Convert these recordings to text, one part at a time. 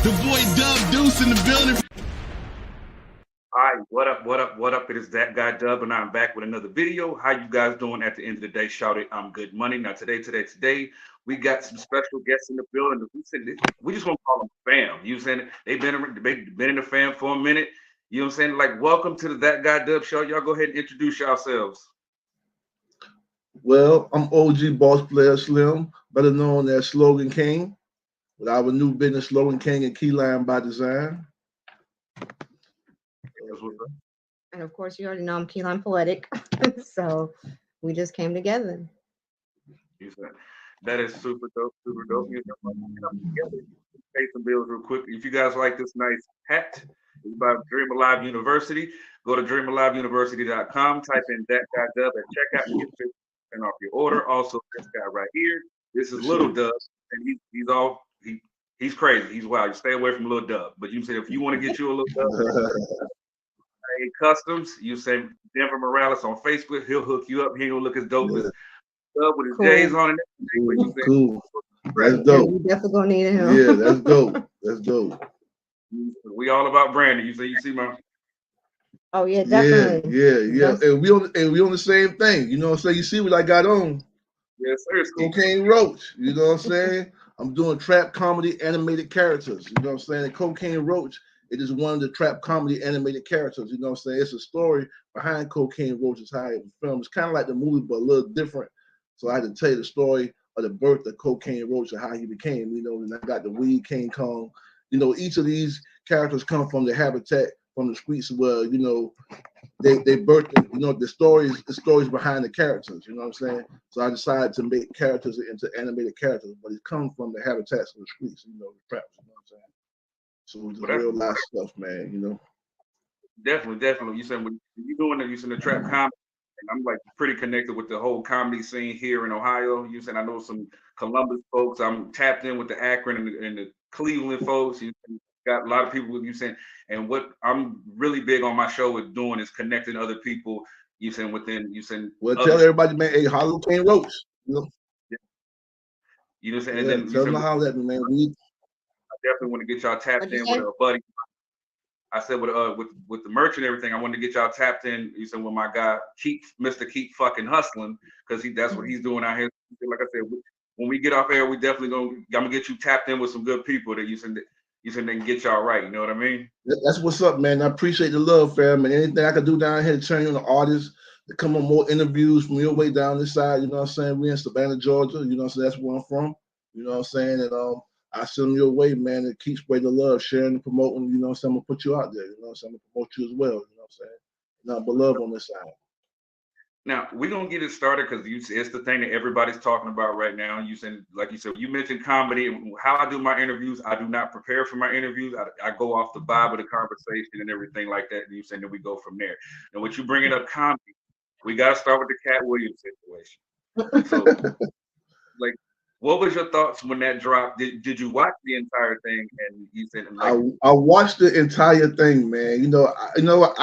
The boy Dub Deuce in the building. All right, what up, what up, what up? It is that guy Dub, and I'm back with another video. How you guys doing at the end of the day? Shout it, I'm good money. Now today, we got some special guests in the building. We just want to call them fam. You saying they've been in the fam for a minute. You know what I'm saying? Like, welcome to the That Guy Dub show. Y'all go ahead and introduce yourselves. Well, I'm OG Boss Player Slim, better known as Slogan King, with our new business Slogan King and Kelime by Design. And of course, you already know I'm Kelime Poetic, so we just came together. That is super dope, super dope. You pay some bills real quick. If you guys like this nice hat, it's about Dream Alive University. Go to dreamaliveuniversity.com, type in That Guy Dub at checkout and get 50% off your order. Also, this guy right here, this is Little Dub, and he's crazy. He's wild. You stay away from Little Dub. But you say if you want to get you a Little Dub, Customs, you say Denver Morales on Facebook, he'll hook you up. He ain't gonna look as dope as Dub with his J's on it. Cool. That's dope. You definitely gonna need him. Yeah, that's dope. That's dope. We all about branding. You see my. Oh yeah, definitely. Yeah. And we on the same thing. You know what I'm saying? You see what I got on? Yes, sir. Cocaine Roach. You know what I'm saying? I'm doing trap comedy animated characters. You know what I'm saying? And Cocaine Roach, it is one of the trap comedy animated characters. You know what I'm saying? It's a story behind Cocaine Roach, is how it was filmed. It's kind of like the movie, but a little different. So I had to tell you the story of the birth of Cocaine Roach and how he became, you know, and I got the Weed King Kong. You know, each of these characters come from the habitat, from the streets where, you know, they birthed, you know, the stories behind the characters, you know what I'm saying? So I decided to make characters into animated characters, but it comes from the habitats of the streets, you know, the traps, you know what I'm saying? So it's real life stuff, man, you know. Definitely. You said when you doing the using the trap comedy, and I'm like pretty connected with the whole comedy scene here in Ohio. You said I know some Columbus folks. I'm tapped in with the Akron and the Cleveland folks. You got a lot of people with you saying, and what I'm really big on my show with doing is connecting other people. You saying within you saying. Well, tell everybody, man. Hey, Hollow Cane Roach. You know. You know what I'm saying? Yeah, and then tell them how that, man. I definitely want to get y'all tapped in with a buddy. I said with the merch and everything, I wanted to get y'all tapped in. You said with my guy Mr. Keep fucking hustling, because that's what he's doing out here. Like I said, when we get off air, we definitely I'm gonna get you tapped in with some good people that you said they can get y'all right. You know what I mean? That's what's up, man. I appreciate the love, fam, and anything I can do down here to turn you on the artists, to come on more interviews from your way down this side. You know what I'm saying? We in Savannah, Georgia. You know what I'm saying? That's where I'm from. You know what I'm saying? And I send them your way, man. It keeps spreading the love, sharing and promoting. You know what I'm saying? I'm gonna put you out there. You know what I'm saying? I'm gonna promote you as well. You know what I'm saying? Nothing but love on this side. Now we're gonna get it started because it's the thing that everybody's talking about right now. You said, like you said, you mentioned comedy. How I do my interviews, I do not prepare for my interviews. I go off the vibe of the conversation and everything like that. And you said that we go from there. And what you bringing up comedy, we gotta start with the Cat Williams situation. So, like, what was your thoughts when that dropped? Did you watch the entire thing? And you said, like, I watched the entire thing, man.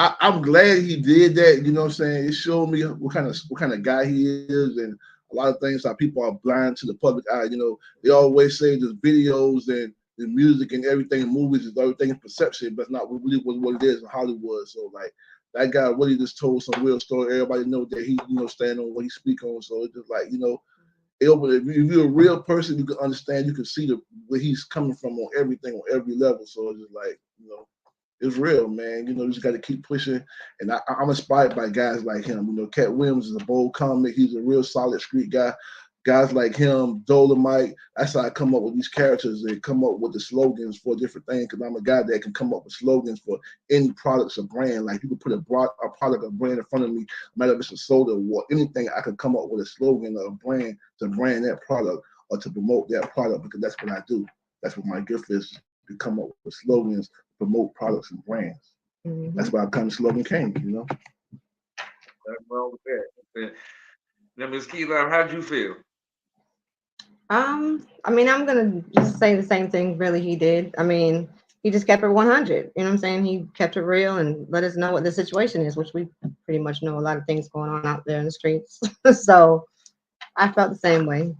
I'm glad he did that. You know what I'm saying? It showed me what kind of guy he is, and a lot of things how people are blind to the public eye. You know, they always say the videos and the music and everything, movies is everything in perception, but it's not really what it is in Hollywood. So like that guy really just told some real story. Everybody know that he, you know, stand on what he speak on. So it's just like, you know, if you're a real person, you can understand, you can see where he's coming from on everything, on every level. So it's just like, you know, it's real, man. You know, you just got to keep pushing. And I'm inspired by guys like him. You know, Cat Williams is a bold comic. He's a real solid street guy. Guys like him, Dolomite, that's how I come up with these characters. They come up with the slogans for different things, because I'm a guy that can come up with slogans for any products or brand. Like you could put a product or brand in front of me, no matter if it's a soda or anything, I could come up with a slogan or a brand to brand that product or to promote that product, because that's what I do. That's what my gift is, to come up with slogans, promote products and brands. Mm-hmm. That's why I become Slogan King, you know? That's wrong with that. Now, Ms. Kelime, how'd you feel? I mean, I'm gonna just say the same thing really he did. I mean, he just kept it 100. You know what I'm saying? He kept it real and let us know what the situation is, which we pretty much know a lot of things going on out there in the streets. So I felt the same way.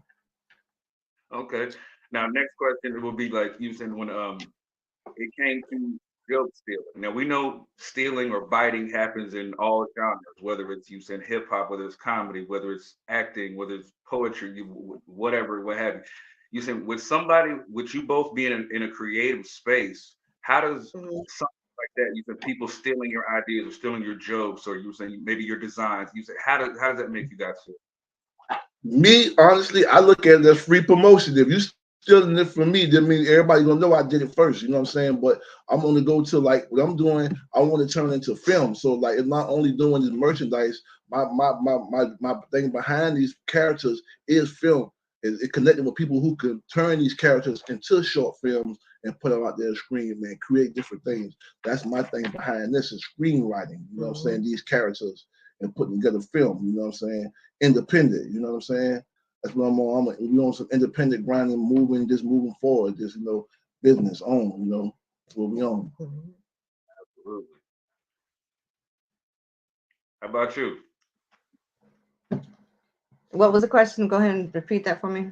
Okay. Now, next question will be like you said when it came to joke stealing. Now we know stealing or biting happens in all genres, whether it's you said hip hop, whether it's comedy, whether it's acting, whether it's poetry, whatever, what have you. You said with somebody, with you both being in a creative space, how does something like that? You said people stealing your ideas or stealing your jokes, or you saying maybe your designs. You said how does that make you guys feel? Me, honestly, I look at it as free promotion. If you stealing it from me, that means everybody gonna know I did it first. You know what I'm saying? But I'm gonna go to like what I'm doing. I want to turn it into film. So like, it's not only doing this merchandise. My thing behind these characters is film. It connecting with people who can turn these characters into short films and put them out there on screen, man. Create different things. That's my thing behind this is screenwriting. You know what I'm saying? These characters and putting together film. You know what I'm saying? Independent. You know what I'm saying? That's what I'm on. We on some independent grinding, moving forward. Just business on. That's what we on. Absolutely. How about you? What was the question? Go ahead and repeat that for me.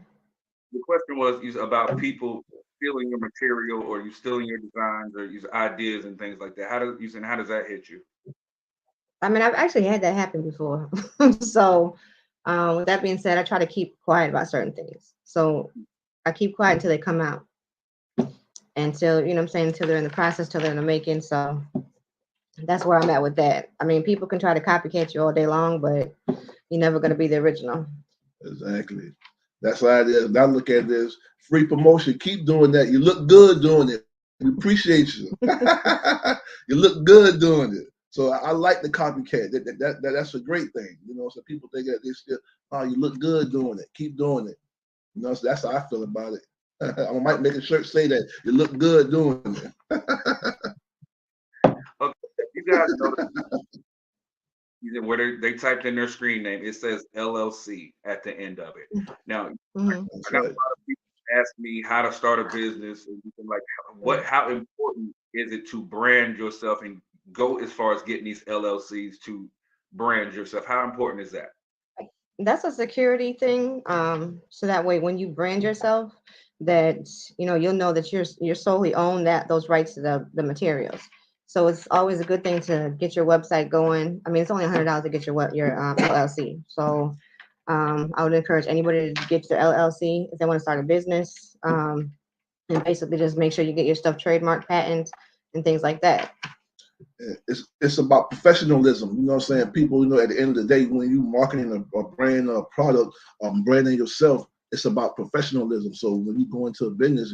The question was about people stealing your material or you stealing your designs or your ideas and things like that. How does that hit you? I mean, I've actually had that happen before. So, with that being said, I try to keep quiet about certain things. So I keep quiet until they come out, until until they're in the process, till they're in the making. So that's where I'm at with that. I mean, people can try to copycat you all day long, but you're never going to be the original. Exactly. That's why it is. I look at this free promotion. Keep doing that. You look good doing it. We appreciate you. You look good doing it. So I like the copycat. That's a great thing. So people think that they still, oh, you look good doing it. Keep doing it. So that's how I feel about it. I might make a shirt say that you look good doing it. Okay, you guys know where they typed in their screen name, it says LLC at the end of it. Now, I got a lot of people ask me how to start a business, and like, how important is it to brand yourself and go as far as getting these LLCs to brand yourself? How important is that? That's a security thing. So that way, when you brand yourself, that you'll know that you're solely own those rights to the materials. So it's always a good thing to get your website going. I mean, it's only $100 to get your LLC. So I would encourage anybody to get their LLC if they want to start a business, and basically just make sure you get your stuff trademarked, patent, and things like that. It's about professionalism. You know what I'm saying? People, at the end of the day, when you marketing a brand or a product, branding yourself, it's about professionalism. So when you go into a business,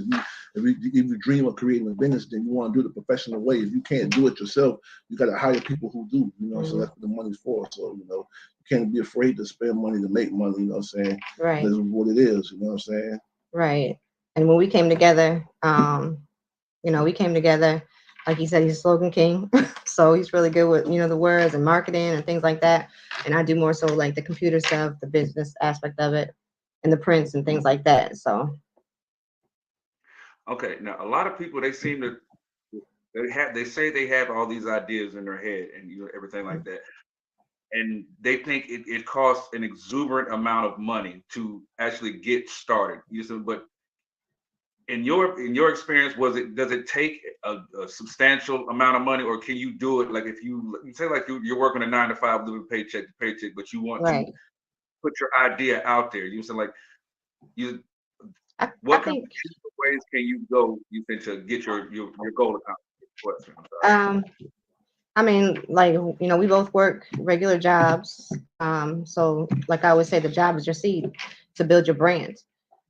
if you dream of creating a business, then you want to do it the professional way. If you can't do it yourself, you got to hire people who do. So that's what the money's for. So you can't be afraid to spend money to make money. You know what I'm saying? Right. This is what it is. You know what I'm saying? Right. And when we came together, like he said, he's a slogan king. So he's really good with, the words and marketing and things like that. And I do more so like the computer stuff, the business aspect of it, and the prints and things like that. So. Okay. Now, a lot of people, they seem to, they say they have all these ideas in their head and everything like that. And they think it costs an exuberant amount of money to actually get started. But in your experience, does it take a substantial amount of money, or can you do it? Like if you say like you're working a 9 to 5, living paycheck to paycheck, but you want to put your idea out there. You said what kind of ways can you go? You think to get your goal accomplished? I mean, like, we both work regular jobs. So like I always say, the job is your seed to build your brand.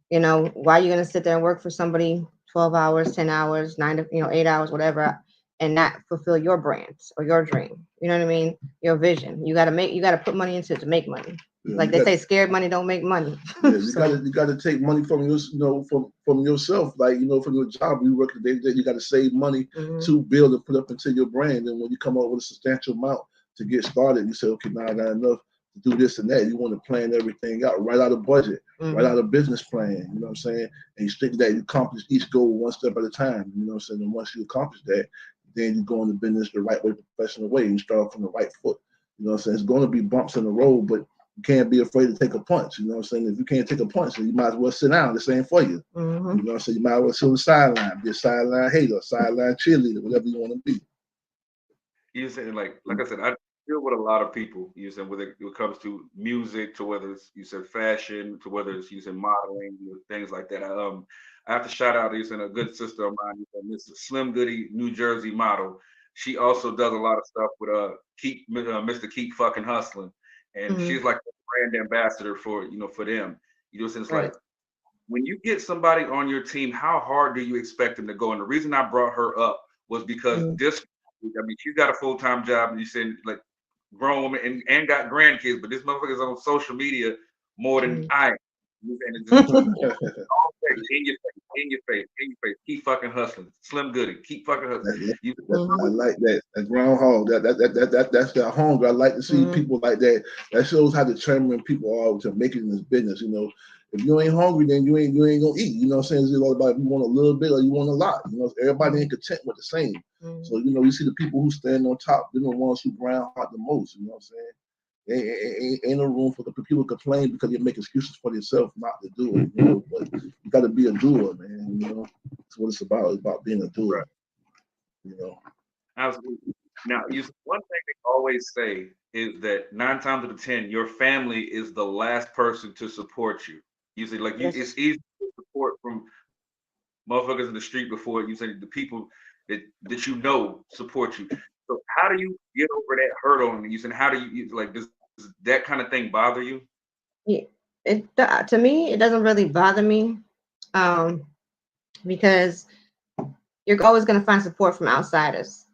Why are you going to sit there and work for somebody 12 hours, 10 hours, 8 hours, whatever, and not fulfill your brand or your dream? You know what I mean? Your vision. You got to put money into it to make money. Yeah, like they say, scared money don't make money. Yeah, you got to take money from from yourself. Like from your job, you work day to day. You got to save money to build and put up into your brand. And when you come up with a substantial amount to get started, you say, okay, now I got enough to do this and that. You want to plan everything out, write out a budget, write out a business plan. You know what I'm saying? And you stick to that. You accomplish each goal one step at a time. You know what I'm saying? And once you accomplish that, then you go into business the right way, professional way, and you start from the right foot. You know what I'm saying? It's going to be bumps in the road, but You can't be afraid to take a punch. You know what I'm saying? If you can't take a punch, then you might as well sit down. This ain't for you. You know what I'm saying? You might as well sit on the sideline, be a sideline hater, sideline cheerleader, whatever you want to be. You said like I said, I deal with a lot of people. You said whether it comes to music, to whether it's you said fashion, to whether it's using modeling, things like that. I have to shout out you said a good sister of mine, Miss Slim Goody, New Jersey model. She also does a lot of stuff with keep Mr. Keep fucking hustling, and she's like the brand ambassador for for them. You know, so it's like when you get somebody on your team, how hard do you expect them to go? And the reason I brought her up was because she's got a full-time job, and you said like grown woman and got grandkids, but this motherfucker's on social media more than I am. And it's just all in your face, in your face, in your face. Keep fucking hustling. Slim Goody, keep fucking hustling. I like that. That groundhog. That's that hunger. I like to see people like that. That shows how determined people are to make it in this business. You know, if you ain't hungry, then you ain't gonna eat. You know what I'm saying? It's all about if you want a little bit or you want a lot. You know, everybody ain't content with the same. So you know, you see the people who stand on top, they're the ones who ground hard the most. You know what I'm saying? Ain't no room for the people to complain because they make excuses for themselves not to do it. You know, but you got to be a doer, man. You know, that's what it's about. It's about being a doer. Right. You know. Absolutely. Now, one thing they always say is that 9 times out of 10, your family is the last person to support you. You say like it's easy to support from motherfuckers in the street before you say the people that you know support you. So how do you get over that hurdle? And you said, how do you like does that kind of thing bother you? Yeah, to me, it doesn't really bother me, because you're always going to find support from outsiders.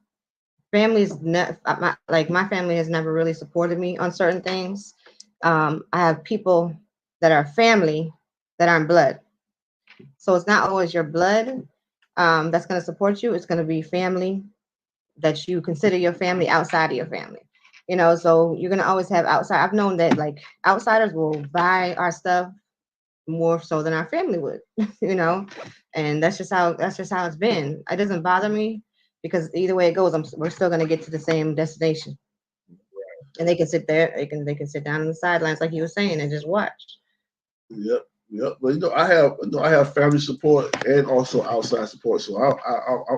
Families, my family has never really supported me on certain things. I have people that are family that aren't blood, so it's not always your blood that's going to support you. It's going to be family that you consider your family outside of your family, you know, so you're going to always have outside. I've known that like outsiders will buy our stuff more so than our family would, you know, and that's just how it's been. It doesn't bother me because either way it goes, we're still going to get to the same destination, and they can sit there, they can sit down on the sidelines like you were saying and just watch. Yep. But you know, I have family support and also outside support, so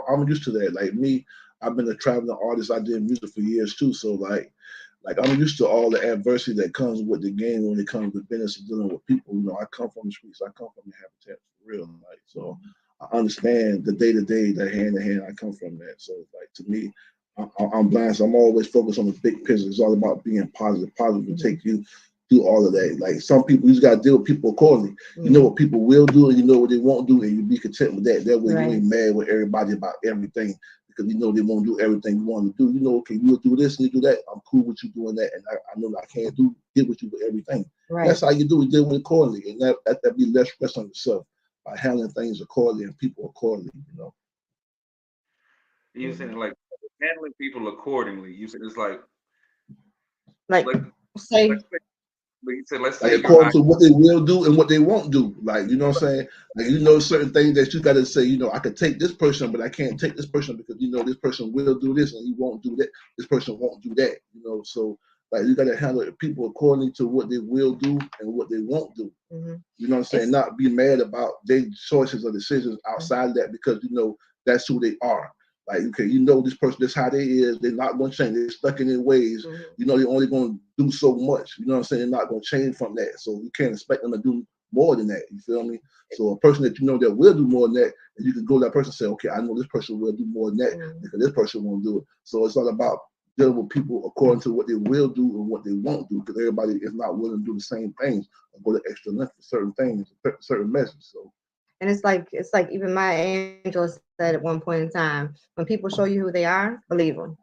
I'm used to that. Like me, I've been a traveling artist. I did music for years too, so like I'm used to all the adversity that comes with the game when it comes to business and dealing with people. You know, I come from the streets. I come from the habitat for real. Like, so I understand the day to day, the hand to hand. I come from that. So like to me, I'm blind. So I'm always focused on the big picture. It's all about being positive. Positive will take you through all of that. Like some people, you just got to deal with people accordingly. You know what people will do and you know what they won't do, and you be content with that. That way you ain't mad with everybody about everything. Because you know they won't do everything you want to do. You know, okay, you'll do this and you do that. I'm cool with you doing that, and I know I can't deal with you with everything. Right. That's how you do it. Deal with it accordingly, and that be less stress on yourself by handling things accordingly and people accordingly. You know. You saying like handling people accordingly. You said it's like say. But you said, let's say like according to what they will do and what they won't do. Like, you know what I'm saying? Like, you know, certain things that you got to say, you know, I could take this person, but I can't take this person because, you know, this person will do this and he won't do that. This person won't do that, you know. So, like, you got to handle people according to what they will do and what they won't do. You know what I'm saying? Not be mad about their choices or decisions outside of that because, you know, that's who they are. Like, okay, you know this person, that's how they is. They're not going to change. They're stuck in their ways. You know, they're only going to do so much. You know what I'm saying? They're not going to change from that. So you can't expect them to do more than that. You feel me? So a person that you know that will do more than that, and you can go to that person and say, okay, I know this person will do more than that because this person won't do it. So it's all about dealing with people according to what they will do and what they won't do because everybody is not willing to do the same things or go the extra length for certain things, certain messages. So. And it's like even my angel said at one point in time, when people show you who they are, believe them,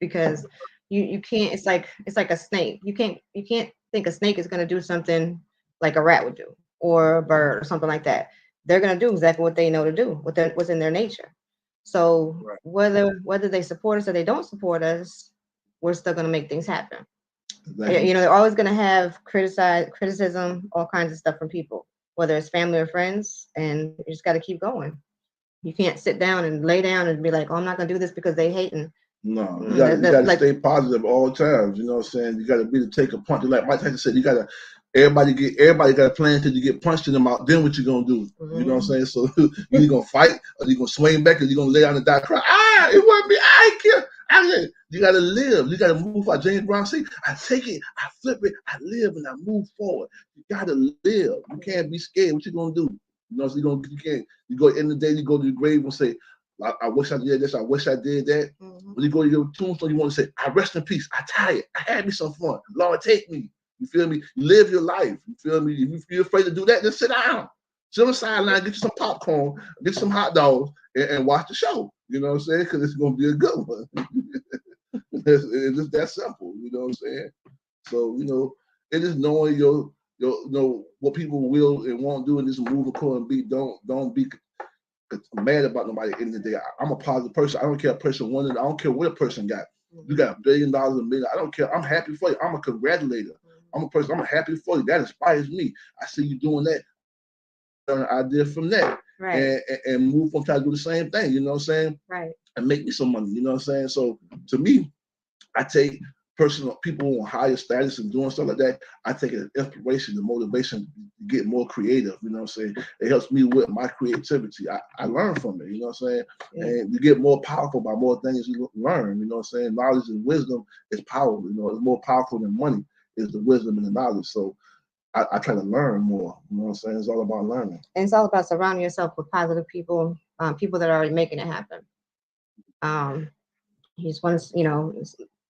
because you can't. It's like a snake. You can't think a snake is going to do something like a rat would do or a bird or something like that. They're going to do exactly what they know to do, what's in their nature. So whether they support us or they don't support us, we're still going to make things happen. Exactly. You know, they're always going to have criticism, all kinds of stuff from people, whether it's family or friends, and you just got to keep going. You can't sit down and lay down and be like, oh, I'm not going to do this because they hating. No, you got to stay positive all times. You know what I'm saying? You got to be to take a punch. Like Mike Tyson said, you got to everybody got a plan until you get punched in the mouth. Then what you gonna do? You know what I'm saying? So you either gonna fight or you gonna swing back or you gonna lay down and die cry. It wasn't me. I ain't care. You gotta live. You gotta move. Like James Brown said, I take it, I flip it, I live, and I move forward. You gotta live. You can't be scared. What you gonna do? You know, so you can't. You go at the end of the day, you go to the grave and say, I wish I did this. I wish I did that. When you go to your tombstone, you want to say, I rest in peace. I tired. I had me some fun. Lord, take me. You feel me? Live your life. You feel me? If you're afraid to do that, then sit down. Sit on the sideline, get you some popcorn, get you some hot dogs, and watch the show. You know what I'm saying? Because it's going to be a good one. It's just that simple. You know what I'm saying? So, you know, it is knowing your what people will and won't do in this move according to beat. Don't be mad about nobody at the end of the day. I'm a positive person. I don't care a person wanted. I don't care what a person got. You got $1 billion, $1 million. I don't care. I'm happy for you. I'm a congratulator. I'm a person. I'm happy for you. That inspires me. I see you doing that. An idea from that, right? And move on, try to do the same thing. You know what I'm saying? Right. And make me some money. You know what I'm saying? So to me, I take people on higher status and doing stuff like that. I take it as inspiration and motivation to get more creative. You know what I'm saying? It helps me with my creativity. I learn from it. You know what I'm saying? Yeah. And you get more powerful by more things you learn. You know what I'm saying? Knowledge and wisdom is powerful. You know, it's more powerful than money. Is the wisdom and the knowledge. So I try to learn more. You know what I'm saying? It's all about learning. And it's all about surrounding yourself with positive people, people that are already making it happen. He's one, you know,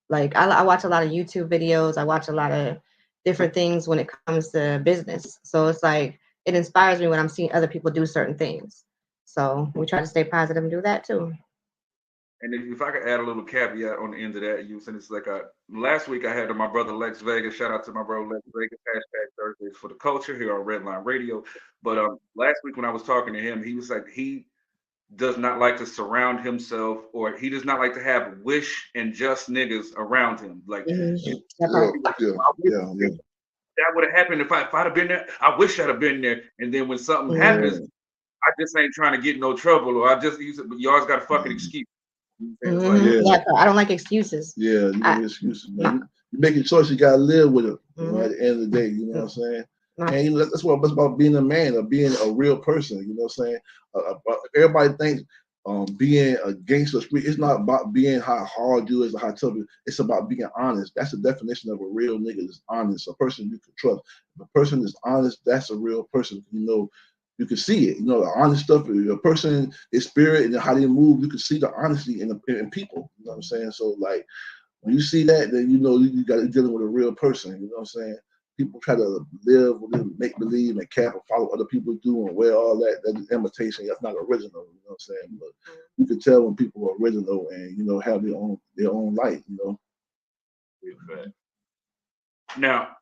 like I watch a lot of YouTube videos. I watch a lot of different things when it comes to business. So it's like, it inspires me when I'm seeing other people do certain things. So we try to stay positive and do that too. And if I could add a little caveat on the end of that, you said it's like last week I had my brother Lex Vegas. Shout out to my brother Lex Vegas. #Thursdays for the culture here on Redline Radio. But last week when I was talking to him, he was like he does not like to surround himself, or he does not like to have wish and just niggas around him. Like that would have happened if I'd have been there. I wish I'd have been there. And then when something happens, I just ain't trying to get in no trouble, or you always got a fucking excuse. Like, I don't like excuses. Yeah, you make excuses. Man. You make a choice, you gotta live with it. You know, at the end of the day, you know what I'm saying? And you know, that's what it's about, being a man or being a real person. You know what I'm saying? Everybody thinks being a gangster street, it's not about being how hard you is or how tough you is. It's about being honest. That's the definition of a real nigga, is honest. A person you can trust. If a person is honest, that's a real person. You know, you can see it. You know, the honest stuff. A person, his spirit and how they move, you can see the honesty in people. You know what I'm saying? So like, when you see that, then you know you got to dealing with a real person. You know what I'm saying? People try to live with make believe and cap and follow other people do and wear all that. That's imitation. That's not original. You know what I'm saying? But you can tell when people are original and, you know, have their own light. You know. Now,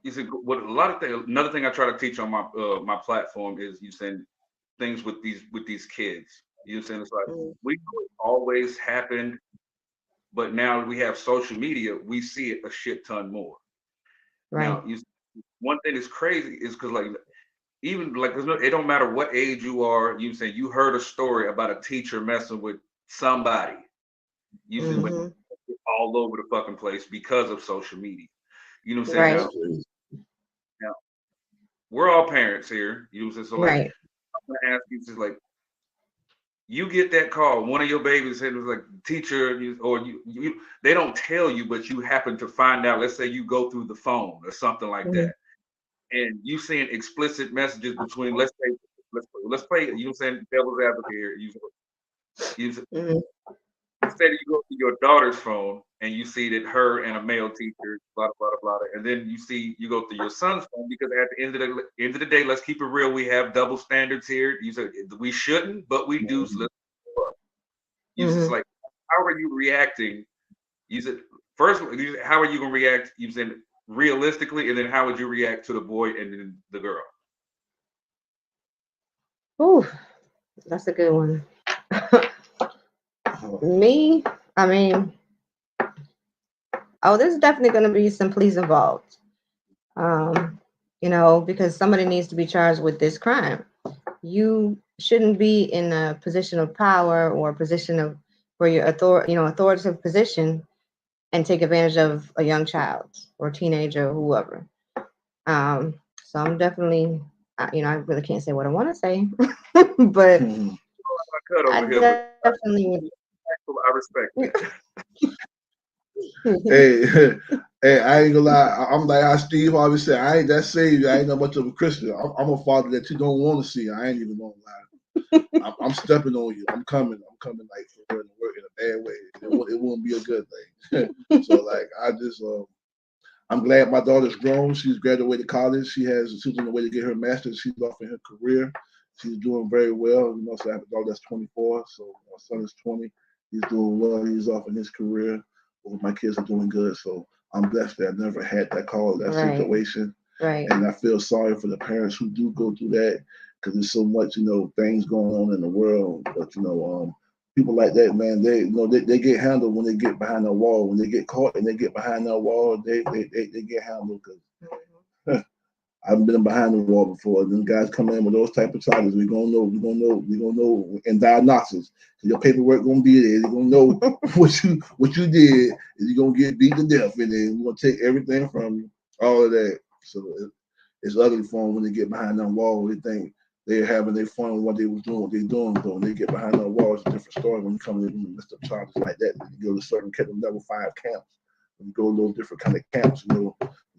you see, what a lot of things. Another thing I try to teach on my platform is you saying things with these kids. You know what I'm saying? It's like we know it always happened, but now we have social media. We see it a shit ton more. Right. Now, one thing that's crazy is because like even like it don't matter what age you are. You say you heard a story about a teacher messing with somebody. Usually with all over the fucking place because of social media. You know what I'm saying? Now, we're all parents here. You know what I'm saying? So like, I'm gonna ask you, just like, you get that call, one of your babies said it was like teacher, or you they don't tell you, but you happen to find out. Let's say you go through the phone or something like that, and you seeing explicit messages between. Let's play. You know what I'm saying? Devil's advocate here. Instead, you go to your daughter's phone and you see that her and a male teacher, blah blah blah blah, and then you go to your son's phone, because at the end of the day, let's keep it real. We have double standards here. You said we shouldn't, but we do. So you just like, how are you reacting? You said first, how are you gonna react? You said realistically, and then how would you react to the boy and then the girl? Ooh, that's a good one. Me, I mean, there's definitely going to be some police involved, you know, because somebody needs to be charged with this crime. You shouldn't be in a position of power or a position of for your authoritative position and take advantage of a young child or teenager or whoever. So I'm definitely, I really can't say what I want to say, but I cut I over here, but definitely. I respect that. Hey, hey, I ain't gonna lie. I'm like how Steve Harvey said, I ain't that saved. I ain't that much of a Christian. I'm a father that you don't want to see. I ain't even gonna lie. I'm stepping on you. I'm coming like for real to work in a bad way. It won't be a good thing. So like I just I'm glad my daughter's grown. She's graduated college. She's on the way to get her master's. She's off in her career. She's doing very well. So I have a daughter that's 24. So my son is 20. He's doing well. He's off in his career. Both my kids are doing good. So I'm blessed that I never had that situation. Right. And I feel sorry for the parents who do go through that because there's so much, things going on in the world. But people like that, man, they get handled when they get behind the wall. When they get caught and they get behind that wall, they get handled because I've been behind the wall before. Then guys come in with those type of charges. We're gonna know in diagnosis. So your paperwork gonna be there. They're gonna know what you did, and you're gonna get beat to death, and then we're gonna take everything from you, all of that. So it's ugly for them when they get behind that wall. They think they're having their fun with what they was doing, what they're doing. But when they get behind that wall, it's a different story. When you come in and mess up charges like that, you go to certain level 5 camps. When you go to those different kind of camps, you're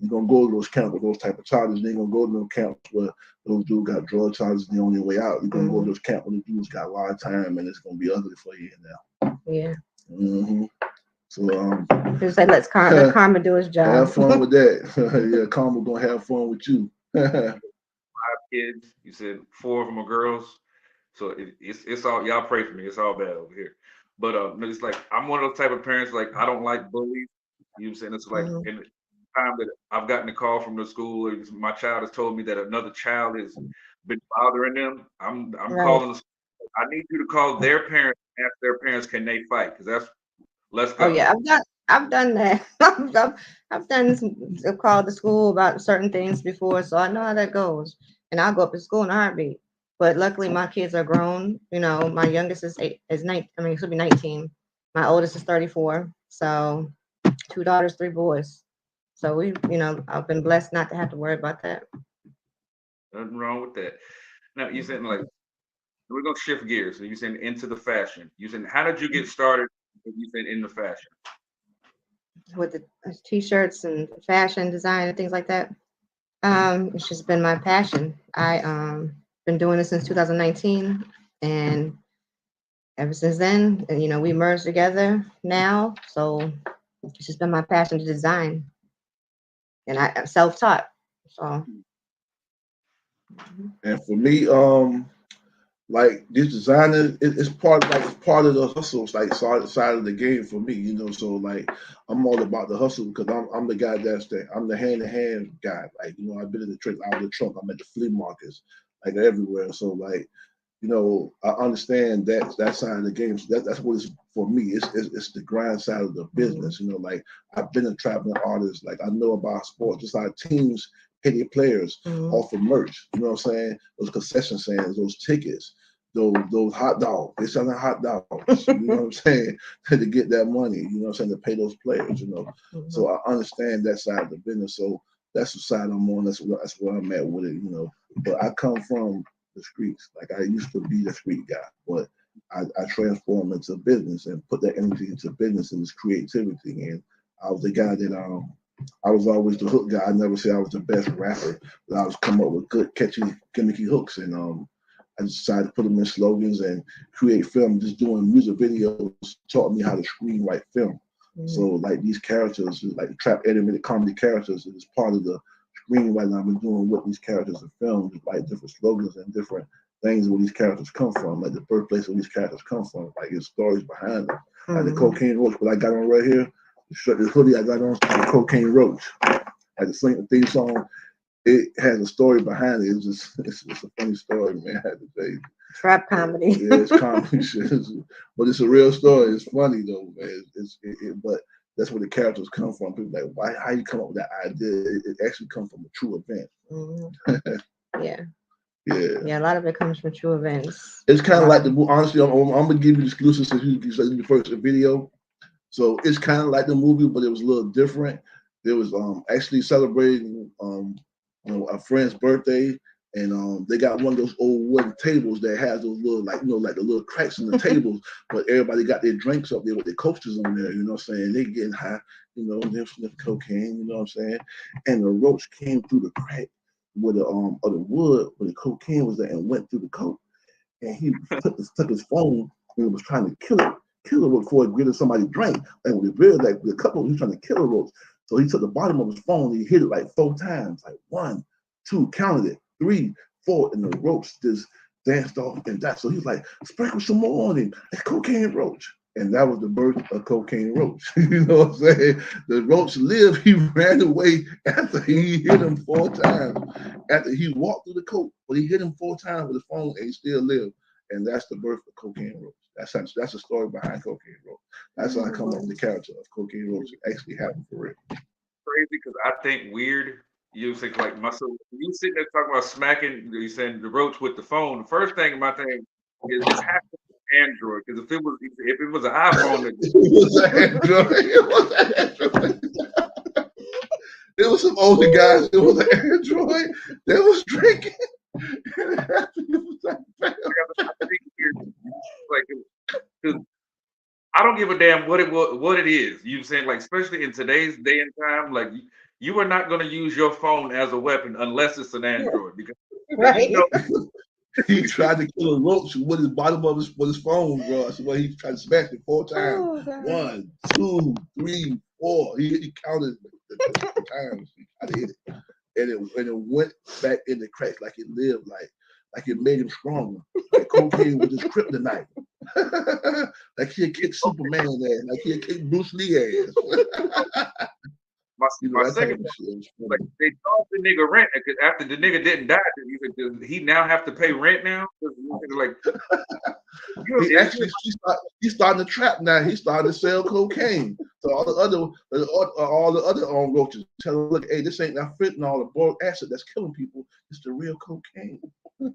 gonna go to those camps with those type of charges. You ain't gonna go to those camps where those dudes got drug charges and they're on their way out. You're gonna go to those camps where the dudes got a lot of time and it's gonna be ugly for you now. Yeah. Mm-hmm. So just say let karma do its job. Have fun with that. Yeah, karma gonna have fun with you. 5 kids. You said 4 of them are girls. So it's all, y'all pray for me. It's all bad over here. But it's like I'm one of those type of parents, like I don't like bullies. You know what I'm saying? It's like in the time that I've gotten a call from the school, or my child has told me that another child has been bothering them. I'm Right. calling the school. I need you to call their parents and ask their parents, can they fight? Because that's, let's go. Oh yeah, I've done that. I've done this, called the school about certain things before, so I know how that goes. And I'll go up to school in a heartbeat. But luckily, my kids are grown. My youngest is 9. I mean, she'll be 19. My oldest is 34. So 2 daughters, 3 boys. So I've been blessed not to have to worry about that. Nothing wrong with that. Now you said like we're gonna shift gears. So you said into the fashion. You said how did you get started? You said in the fashion. With the t-shirts and fashion design and things like that. It's just been my passion. I been doing this since 2019, and ever since then, we merged together now. So it's just been my passion to design, and I'm self-taught. So. And for me, like this designer, it's part of the hustle, it's like side of the game for me, So like I'm all about the hustle because I'm the guy I'm the hand-to-hand guy. Like I've been in the trick out of the trunk. I'm at the flea markets, like everywhere. So like I understand that side of the game. So that's what it's for me. It's the grind side of the business. Like I've been a traveling artist. Like I know about sports. Just like teams pay their players off of merch. You know what I'm saying? Those concession stands, those tickets, those hot dogs. They're selling hot dogs. You know what I'm saying? To get that money. You know what I'm saying? To pay those players. So I understand that side of the business. So that's the side I'm on. That's where I'm at with it. But I come from the streets. Like I used to be the street guy, but I transformed into business and put that energy into business and this creativity. And I was the guy that I was always the hook guy. I never said I was the best rapper, but I was come up with good, catchy, gimmicky hooks. And I decided to put them in slogans and create film. Just doing music videos taught me how to screenwrite film. So like these characters, like the trap animated comedy characters, is part of the screenwriting I've been doing with these characters in film, like different slogans and different things where these characters come from, like the birthplace where these characters come from, like his stories behind them. Like the Cocaine Roach, what I got on right here, the hoodie I got on, the Cocaine Roach. Like the theme song, it has a story behind it. It's a funny story, man. I had to tell you. Trap comedy. Yeah, it's comedy shit, but it's a real story. It's funny though, man. But that's where the characters come from. People like, how you come up with that idea? It actually comes from a true event. Yeah. Yeah. Yeah, a lot of it comes from true events. It's kind of like the honestly. I'm gonna give you the exclusive since you said the first video. So it's kind of like the movie, but it was a little different. There was actually celebrating a friend's birthday, and they got one of those old wooden tables that has those little like the little cracks in the tables, but everybody got their drinks up there with their coasters on there. You know what I'm saying? They getting high. They sniff cocaine. You know what I'm saying? And the roach came through the crack where the of the wood where the cocaine was there and went through the coat, and he took his phone and was trying to kill it before it getting somebody drink. And with the couple, he was trying to kill a roach. So he took the bottom of his phone and he hit it like 4 times, like 1, 2, counted it, 3, 4, and the roach just danced off and died. So he's like, sprinkle some more on him, like cocaine roach. And that was the birth of cocaine roach. You know what I'm saying? The roach lived, he ran away after he hit him 4 times. After he walked through the coat, but he hit him 4 times with his phone and he still lived. And that's the birth of cocaine roach. That's the story behind cocaine roach. That's how I come up with the character of cocaine roach. It actually happened for real. Crazy because I think weird. You think like muscle. You sitting there talking about smacking. You saying the roach with the phone. The first thing my thing is it has to be Android because if it was an iPhone, it was an Android. It was an Android. There was some older guys. It was an Android. They was drinking. Like, I don't give a damn what it is. You saying like, especially in today's day and time, like you are not going to use your phone as a weapon unless it's an Android because right. He tried to kill a roach with his bottom of his phone, bro. That's why he tried to smash it 4 times. 1, 2, 3, 4. He counted the times. He tried to hit it, and it went back in the cracks like it lived, like it made him stronger. Like cocaine was his kryptonite. Like he'd kick Superman ass, like he'd kick Bruce Lee ass. My second question, like they charged the nigga rent because after the nigga didn't die, does he now have to pay rent now? Like he's starting to trap now. He's starting to sell cocaine. So all the other roaches tell him, look, hey, this ain't that fentanyl or boric acid that's killing people. It's the real cocaine. So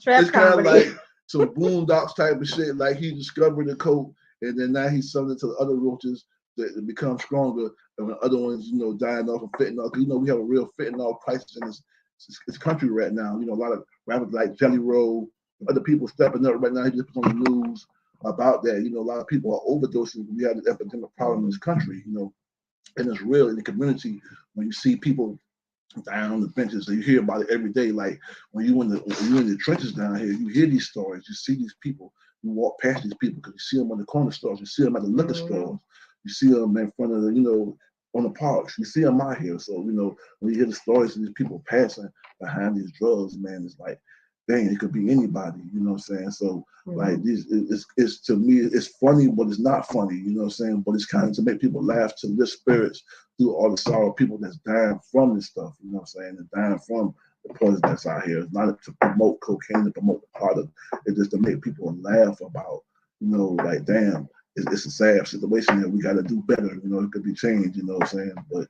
it's kind of like some Boondocks type of shit. Like he discovered the coke, and then now he's selling it to the other roaches that become stronger, and when other ones, dying off of fentanyl. Because we have a real fentanyl crisis in this country right now. A lot of rappers like Jelly Roll, other people stepping up right now. He just put on the news about that. A lot of people are overdosing. We have an epidemic problem in this country. And it's real in the community when you see people down on the benches. So you hear about it every day. Like when you're in the trenches down here, you hear these stories. You see these people. You walk past these people because you see them on the corner stores. You see them at the liquor stores. You see them in front of on the parks. You see them out here. So when you hear the stories of these people passing behind these drugs, man, it's like, dang, it could be anybody. You know what I'm saying? So like this, it's to me, it's funny, but it's not funny. You know what I'm saying? But it's kind of to make people laugh, to lift spirits through all the sorrow of people that's dying from this stuff. You know what I'm saying? And dying from the poison that's out here. It's not to promote cocaine, to promote the product. It's just to make people laugh about, like, damn, it's a sad situation that we got to do better. It could be changed. You know what I'm saying? But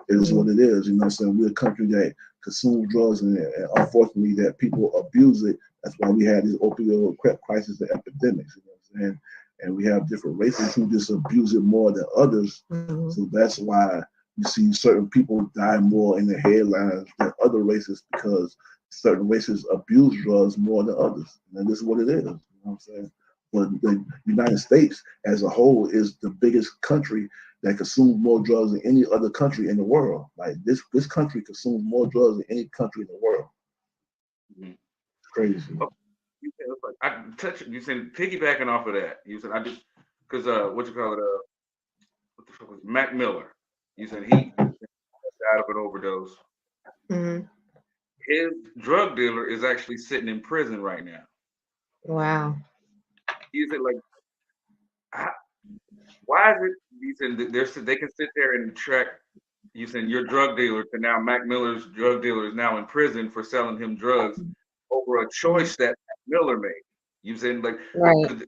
it is what it is. You know what I'm saying? We're a country that consumes drugs, and unfortunately that people abuse it. That's why we have these opioid crisis and epidemics. You know what I'm saying? And we have different races who just abuse it more than others. So that's why you see certain people die more in the headlines than other races, because certain races abuse drugs more than others. And this is what it is. You know what I'm saying? But the United States as a whole is the biggest country that consumes more drugs than any other country in the world. Like this country consumes more drugs than any country in the world. Crazy. You said piggybacking off of that. You said because what the fuck was Mac Miller? You said he died of an overdose. His drug dealer is actually sitting in prison right now. Wow. You said like, why is it? You said they can sit there and track. You said your drug dealer to now Mac Miller's drug dealer is now in prison for selling him drugs over a choice that Mac Miller made. You said like, right.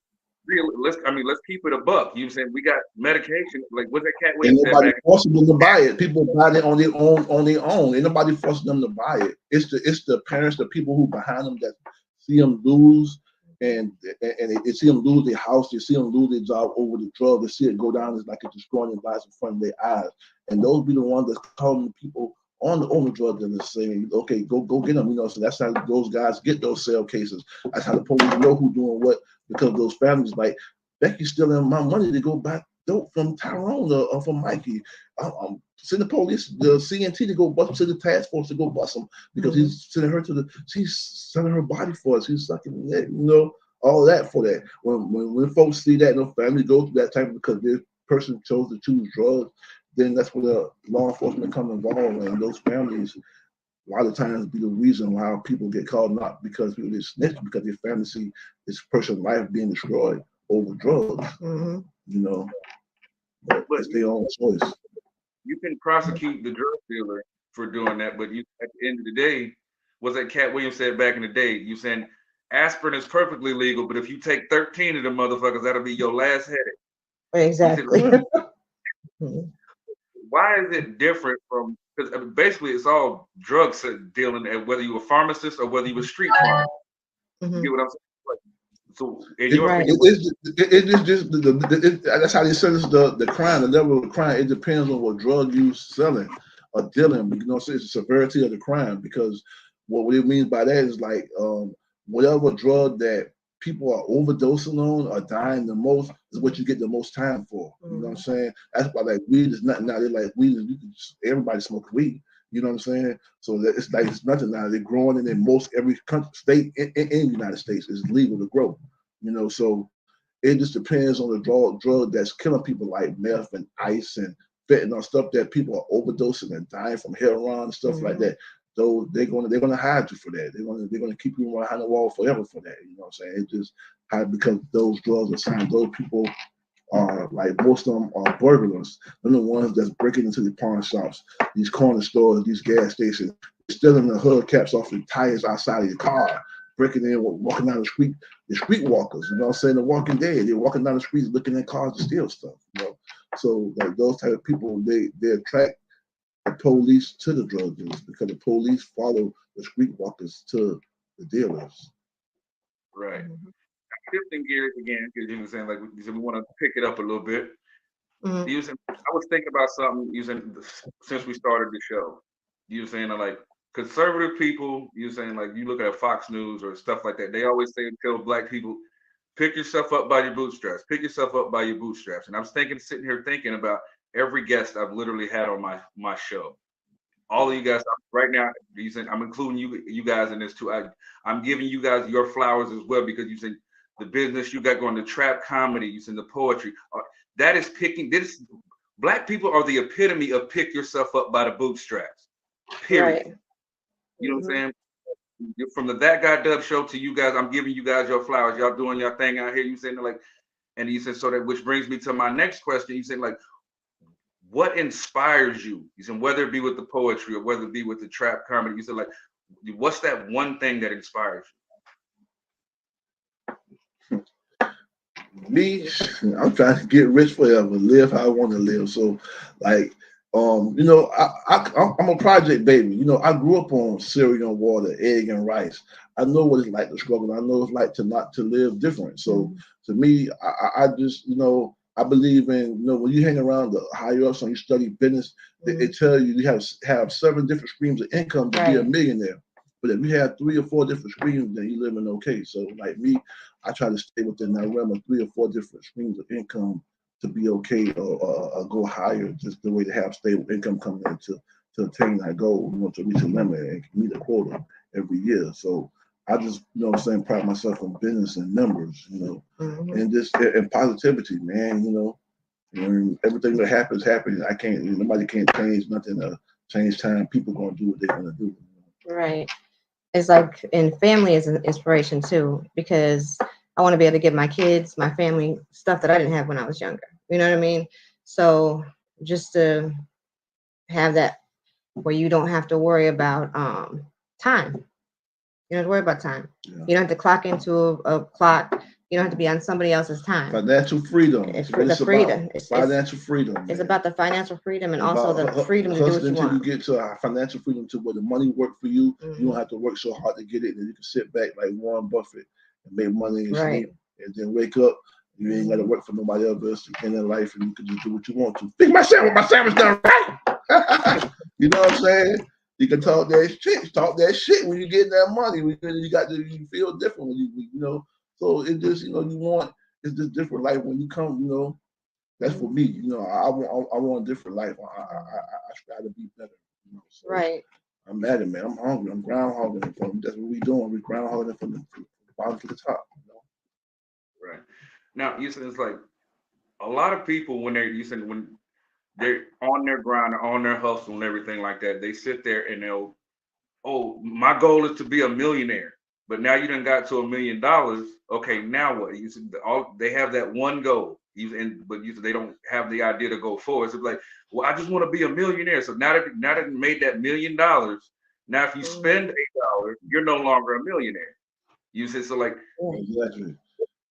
let's keep it a buck. You saying we got medication? Like what that Cat Ain't Williams said nobody back. forcing them to buy it. People buy it on their own. On their own. Ain't nobody forcing them to buy it. It's the parents, the people who behind them that see them lose, and they see them lose their house. They see them lose their job over the drug. They see it go down. It's like it's destroying their lives in front of their eyes. And those be the ones that's calling the people on the drug dealers saying, okay, go get them. You know, so that's how those guys get those sale cases. That's how the police know who's doing what, because those families like Becky's stealing my money to go buy dope from Tyrone or from Mikey. Send the police, the CNT to go bust him, to the task force to go bust him because he's sending her she's selling her body for us. He's sucking it, you know, all that for that. When folks see that, no family go through that type because this person chose to choose drugs, then that's where the law enforcement come involved, and those families a lot of times be the reason why people get called, not because people get snitched, because their family see this person's life being destroyed over drugs. You know, but it's their own choice. You can prosecute the drug dealer for doing that, but you at the end of the day, was that Cat Williams said back in the day, you saying aspirin is perfectly legal, but if you take 13 of them motherfuckers, that'll be your last headache. Exactly. Why is it different from, because basically it's all drugs dealing, and whether you're a pharmacist or whether you're a street pharmacist. You get what I'm saying? Like, so in your opinion, it's just that's how they sentence the crime, the level of crime. It depends on what drug you selling or dealing. You know, so it's the severity of the crime, because what it means by that is like whatever drug that people are overdosing on or dying the most is what you get the most time for. You know what I'm saying? That's why like weed is nothing now. They're like weed is everybody smoking weed. You know what I'm saying? So that it's like it's nothing now. They're growing it in most every country, state in the United States. It's legal to grow. You know, so it just depends on the drug that's killing people, like meth and ice and fentanyl, stuff that people are overdosing and dying from heroin and stuff like that. So they're gonna hide you for that. They're gonna keep you behind the wall forever for that. You know what I'm saying? It just because those drugs are signed. Those people are like, most of them are burglars. They're the ones that's breaking into the pawn shops, these corner stores, these gas stations, stealing the hubcaps off the tires outside of your car, breaking in, walking down the street. The streetwalkers, you know what I'm saying? The Walking Dead. They're walking down the streets looking at cars to steal stuff. You know, so like those type of people, they attract the police to the drug dealers because the police follow the streetwalkers to the dealers. right. Shifting gears again, because you were saying like we want to pick it up a little bit. I was thinking about something since we started the show. You were saying like conservative people. You were saying like you look at Fox News or stuff like that. They always tell black people, pick yourself up by your bootstraps. Pick yourself up by your bootstraps. And I was sitting here thinking about every guest I've literally had on my show. All of you guys right now, I'm including you guys in this too. I'm giving you guys your flowers as well, because you said the business you got going, the trap comedy, you said the poetry. That is picking this. Black people are the epitome of pick yourself up by the bootstraps. Period. Right. You know what I'm saying? From the That Guy Dub show to you guys, I'm giving you guys your flowers. Y'all doing your thing out here. You saying like, and you said, so that, which brings me to my next question. You said like, what inspires you? You said whether it be with the poetry or whether it be with the trap comedy. You said like, what's that one thing that inspires you? Me, I'm trying to get rich forever, live how I want to live. So, like, you know, I'm a project baby. You know, I grew up on cereal and water, egg and rice. I know what it's like to struggle. I know what it's like to live different. So, to me, I just, you know, I believe in, you know, when you hang around the higher ups and you study business, they tell you have 7 different streams of income to be a millionaire. But if you have 3 or 4 different streams, then you living okay. So like me, I try to stay within that realm of 3 or 4 different streams of income to be okay, or go higher, just the way to have stable income coming in to attain that goal, you know, to reach a limit and meet a quota every year. So I just, you know what I'm saying, pride myself on business and numbers, you know, and just and positivity, man, you know. And everything that happens. Nobody can't change nothing to change time. People gonna do what they're gonna do. Right. It's like, and family is an inspiration too, because I want to be able to give my kids, my family, stuff that I didn't have when I was younger. You know what I mean? So just to have that where you don't have to worry about time. You don't have to worry about time. Yeah. You don't have to clock into a clock You don't have to be on somebody else's time. Financial freedom. It's for the freedom. Financial freedom. It's man. about the financial freedom and It's also about the freedom to do what hustling you until you want. get to a financial freedom to where the money work for you. You Mhm. don't have to work so hard to get it, and you can sit back like Warren Buffett and make money and Right. sleep, and then wake up. You ain't got to work for nobody else again in life, and you can just do what you want to. Think my sandwich. My sandwich done right. You know what I'm saying? You can talk that shit when you get that money. You feel different when you know. So it just you want it's just different life when you come. That's for me. I want a different life. I try to be better. So Right. I'm at it, man. I'm hungry. I'm groundhogging it from. That's what we doing. We groundhogging it from the bottom to the top. Right. Now you said it's like a lot of people when they're on their grind or on their hustle and everything like that, they sit there and they'll, oh, my goal is to be a millionaire. But now you done got to $1 million. Okay, now what? You said they have that one goal. But they don't have the idea to go forward. So it's like, well, I just want to be a millionaire. So now that you made that $1 million, now if you spend $8, you're no longer a millionaire. You said so like Exactly.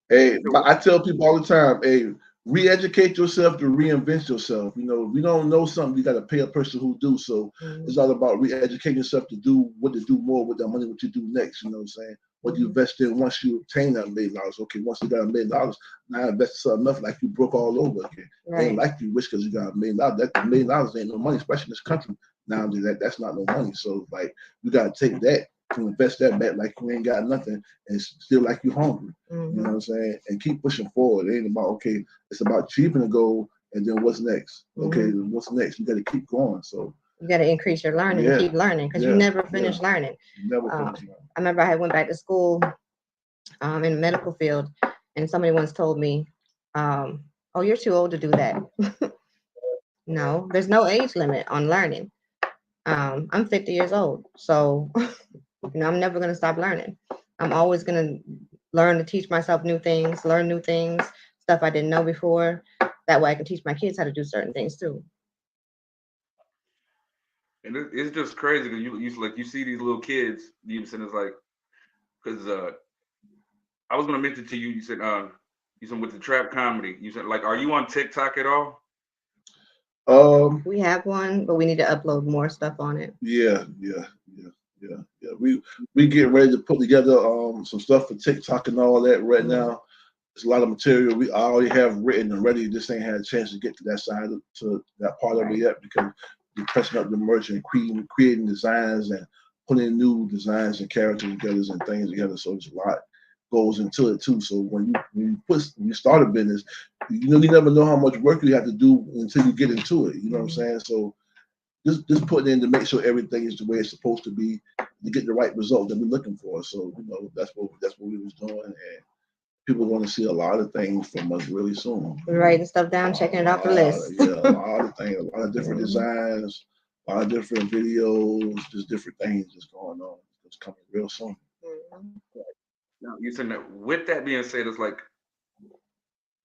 Hey, but I tell people all the time, hey, re-educate yourself to reinvent yourself. If you don't know something, you got to pay a person who do. So it's all about re-educating yourself to do more with that money, what you do next. You know what I'm saying? What you invest in once you obtain that $1 million. Okay, once you got $1 million, now invest something like you broke all over again. Right. Ain't like you wish because you got $1 million. That $1 million ain't no money, especially in this country. Now that's not no money. So like you got to take that to invest that back like you ain't got nothing and still like you hungry. You know what I'm saying? And keep pushing forward. It ain't about, okay, it's about achieving a goal and then what's next? Okay, what's next? You got to keep going. So you got to increase your learning and keep learning because you never finish learning. You never finish learning. I remember I went back to school in the medical field and somebody once told me, oh, you're too old to do that. No, there's no age limit on learning. I'm 50 years old, so I'm never going to stop learning. I'm always going to learn to teach myself new things, learn new things, stuff I didn't know before. That way I can teach my kids how to do certain things too. And it's just crazy because you see these little kids. It's like because I was gonna mention to you. You said with the trap comedy. You said like, are you on TikTok at all? We have one, but we need to upload more stuff on it. Yeah. We get ready to put together some stuff for TikTok and all that right now. There's a lot of material we already have written and ready. Just ain't had a chance to get to that side to that part of it yet because we're pressing up the merch and creating designs and putting new designs and characters together and things together. So there's a lot goes into it too. So when you start a business, you never know how much work you have to do until you get into it. You know what I'm saying? So just putting in to make sure everything is the way it's supposed to be to get the right result that we're looking for. So that's what we was doing, and people are going to see a lot of things from us really soon. We're writing stuff down, checking it off the list. Yeah, a lot of things, a lot of different designs, a lot of different videos, just different things that's going on. It's coming real soon. Now you said that. With that being said, it's like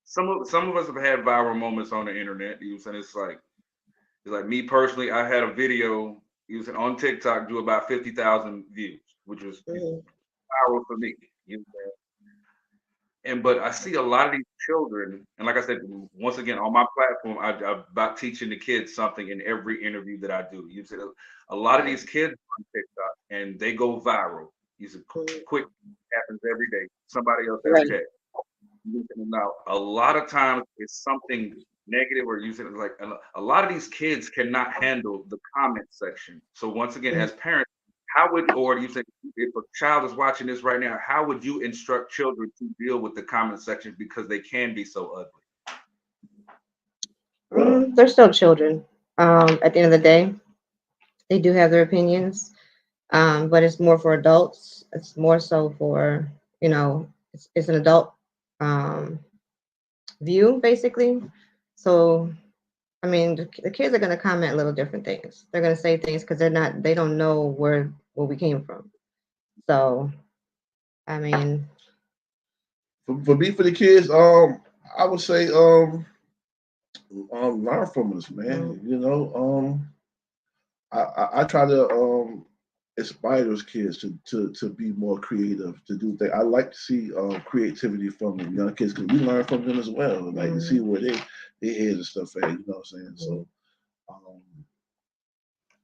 some of us have had viral moments on the internet. You said it's like me personally. I had a video using on TikTok do about 50,000 views, which was viral for me. But I see a lot of these children, and like I said, once again on my platform, I'm about teaching the kids something in every interview that I do. You said a lot of these kids on TikTok, and they go viral. These are quick, happens every day. Somebody else has checked. Now, a lot of times it's something negative, or you said it's like a lot of these kids cannot handle the comment section. So once again, as parents, how would, or you said if a child is watching this right now, how would you instruct children to deal with the comment section because they can be so ugly? They're still children. At the end of the day, they do have their opinions, but it's more for adults. It's more so for it's an adult view basically. So I mean, the kids are going to comment little different things. They're going to say things because they don't know where we came from. So, I mean, for the kids, I would say, learn from us, man. I try to inspire those kids to be more creative, to do things. I like to see creativity from the young kids because we learn from them as well. Like to see where they heads and stuff at. You know what I'm saying? So. Um,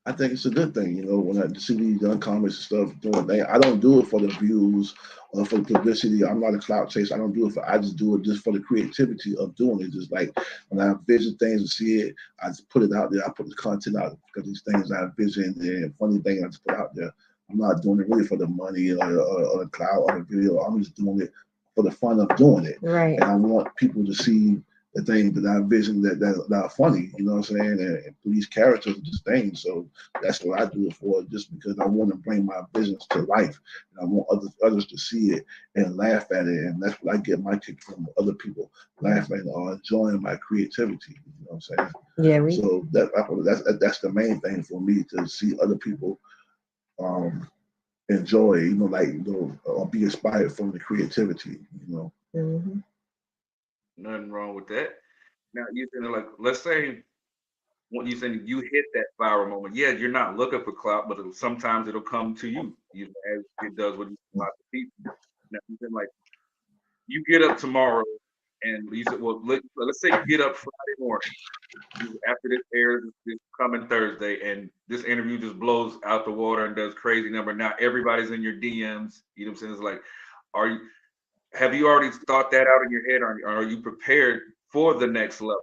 I think it's a good thing, when I see these young comics and stuff doing things. I don't do it for the views or for the publicity. I'm not a clout chaser. I don't do it I just do it just for the creativity of doing it. Just like when I vision things and see it, I just put it out there. I put the content out because these things I vision and funny things I just put out there. I'm not doing it really for the money or the clout or the video. I'm just doing it for the fun of doing it. Right. And I want people to see the things that I envision that are funny, you know what I'm saying? And these characters and just things. So that's what I do it for, just because I want to bring my business to life. And I want others to see it and laugh at it. And that's what I get my kick from, other people laughing or enjoying my creativity. You know what I'm saying? Yeah. So that's the main thing for me, to see other people enjoy, or be inspired from the creativity, Mm-hmm. Nothing wrong with that. Now you saying like, let's say when you saying you hit that viral moment, yeah, you're not looking for clout, but sometimes it'll come to you. As it does with lots of people. Now you saying like you get up tomorrow and you said, well, let's say you get up Friday morning after this airs this coming Thursday, and this interview just blows out the water and does crazy number. Now everybody's in your DMs. You know what I'm saying? It's like, have you already thought that out in your head, or are you prepared for the next level?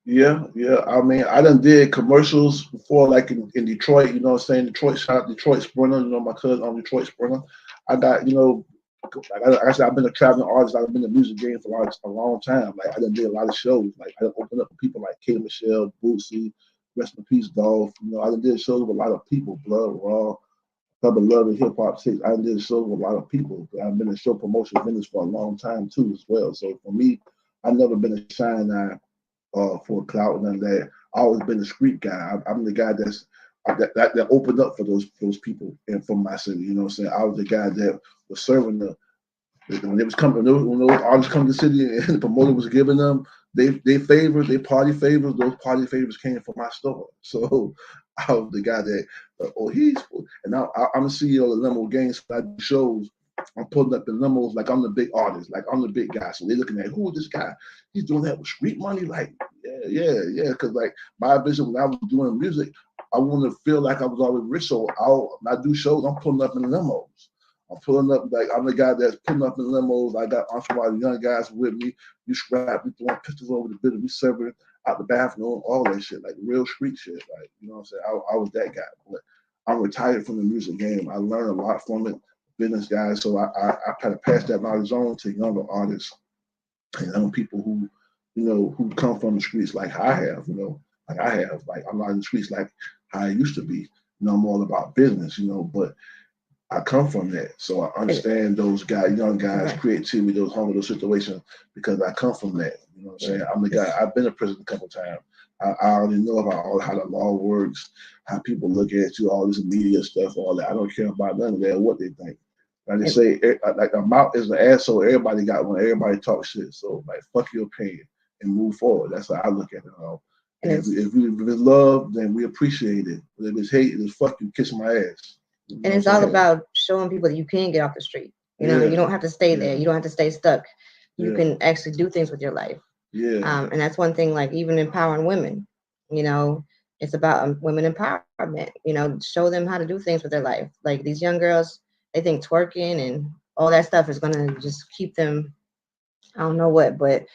Yeah. I mean, I done did commercials before, like in Detroit, you know what I'm saying? Detroit shot, Detroit Sprinter, my cousin on Detroit Sprinter. I got, like I said, I've been a traveling artist. I've been in the music game for a long time. Like I done did a lot of shows. Like I done opened up for people like Kelime, Bootsy, Rest in Peace, Dolph. I done did shows with a lot of people, Blood Raw, Club of Love and Hip Hop 6. I done did shows with a lot of people. I've been in show promotion business for a long time too as well. So for me, I've never been a shine eye for clout and none of that. I always been a street guy. I'm the guy that opened up for those people and from my city. You know what I'm saying? I was the guy that was serving when they was coming, when those artists come to the city and the promoter was giving them they favors, they party favors. Those party favors came from my store. So I was the guy that and now I'm the CEO of the Limo Games. So I do shows. I'm putting up the limos like I'm the big artist, like I'm the big guy. So they're looking at, who is this guy? He's doing that with street money, like yeah. Because like my vision when I was doing music, I wanted to feel like I was already rich. So when I do shows, I'm pulling up in limos. I'm pulling up, like I'm the guy that's pulling up in limos. I got entourage young guys with me. We scrap, we throwing pistols over the building, we serving out the bathroom, all that shit, like real street shit. Like, you know what I'm saying? I was that guy. But I'm retired from the music game. I learned a lot from it, business guys. So I kind of pass that knowledge on to younger artists and young people who come from the streets like I have, like I have. Like I'm not in the streets like how I used to be. I'm all about business, but I come from that, so I understand those guys, young guys, creativity, those hunger, those situations, because I come from that. You know what I'm saying? I'm the guy. I've been in prison a couple of times. I already know about how the law works, how people look at you, all this media stuff, all that. I don't care about none of that, what they think. I just say, like, a mouth is an asshole. Everybody got one. Everybody talk shit. So, like, fuck your opinion and move forward. That's how I look at it. And if it's love, then we appreciate it. But if it's hate, it's fuck you, kiss my ass. And it's all about showing people that you can get off the street. You don't have to stay there. You don't have to stay stuck. You can actually do things with your life. Yeah. And that's one thing, like even empowering women, it's about women empowerment, show them how to do things with their life. Like these young girls, they think twerking and all that stuff is going to just keep them, I don't know what, but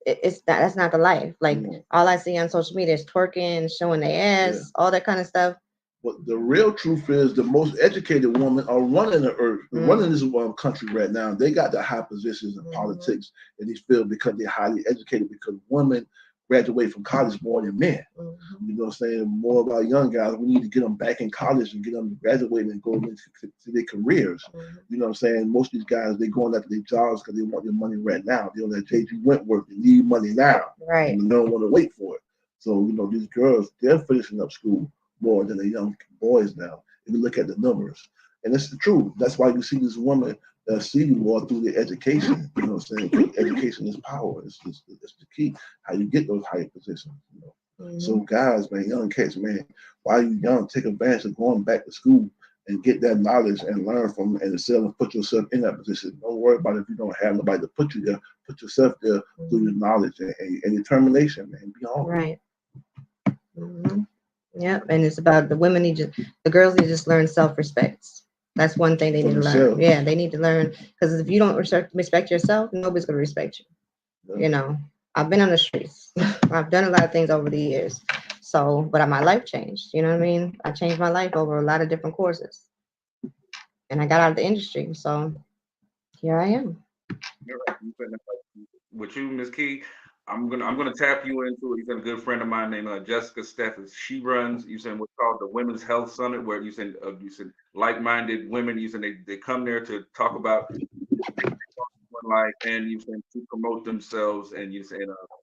that's not the life. Like all I see on social media is twerking, showing their ass, all that kind of stuff. But the real truth is the most educated women are running the earth, running this country right now. They got the high positions in politics in these fields because they're highly educated, because women graduate from college more than men. You know what I'm saying? More about young guys. We need to get them back in college and get them graduating and go into their careers. You know what I'm saying? Most of these guys, they're going after their jobs because they want their money right now. They're on that JG Wentworth. They need money now. Right. And they don't want to wait for it. So, these girls, they're finishing up school more than the young boys now, if you look at the numbers. And it's the truth. That's why you see this woman see you more through the education. You know what I'm saying? Education is power. It's the key, how you get those higher positions. So guys, man, young cats, man, while you young, take advantage of going back to school. and get that knowledge and learn from it and instead of put yourself in that position. Don't worry about if you don't have nobody to put you there. Put yourself there through your knowledge and determination, man. Be hungry. Right. Yeah, and it's about the girls need to just learn self-respect. That's one thing they need to learn. Yeah, they need to learn, because if you don't respect yourself, nobody's gonna respect you. Yeah. You know, I've been on the streets. I've done a lot of things over the years. So, but my life changed. You know what I mean? I changed my life over a lot of different courses, and I got out of the industry. So here I am. You're right. With you, Ms. Key, I'm gonna tap you into it. You've been a good friend of mine named Jessica Steffens. She runs what's called the Women's Health Summit, where you said like-minded women. They come there to talk about life and to promote themselves and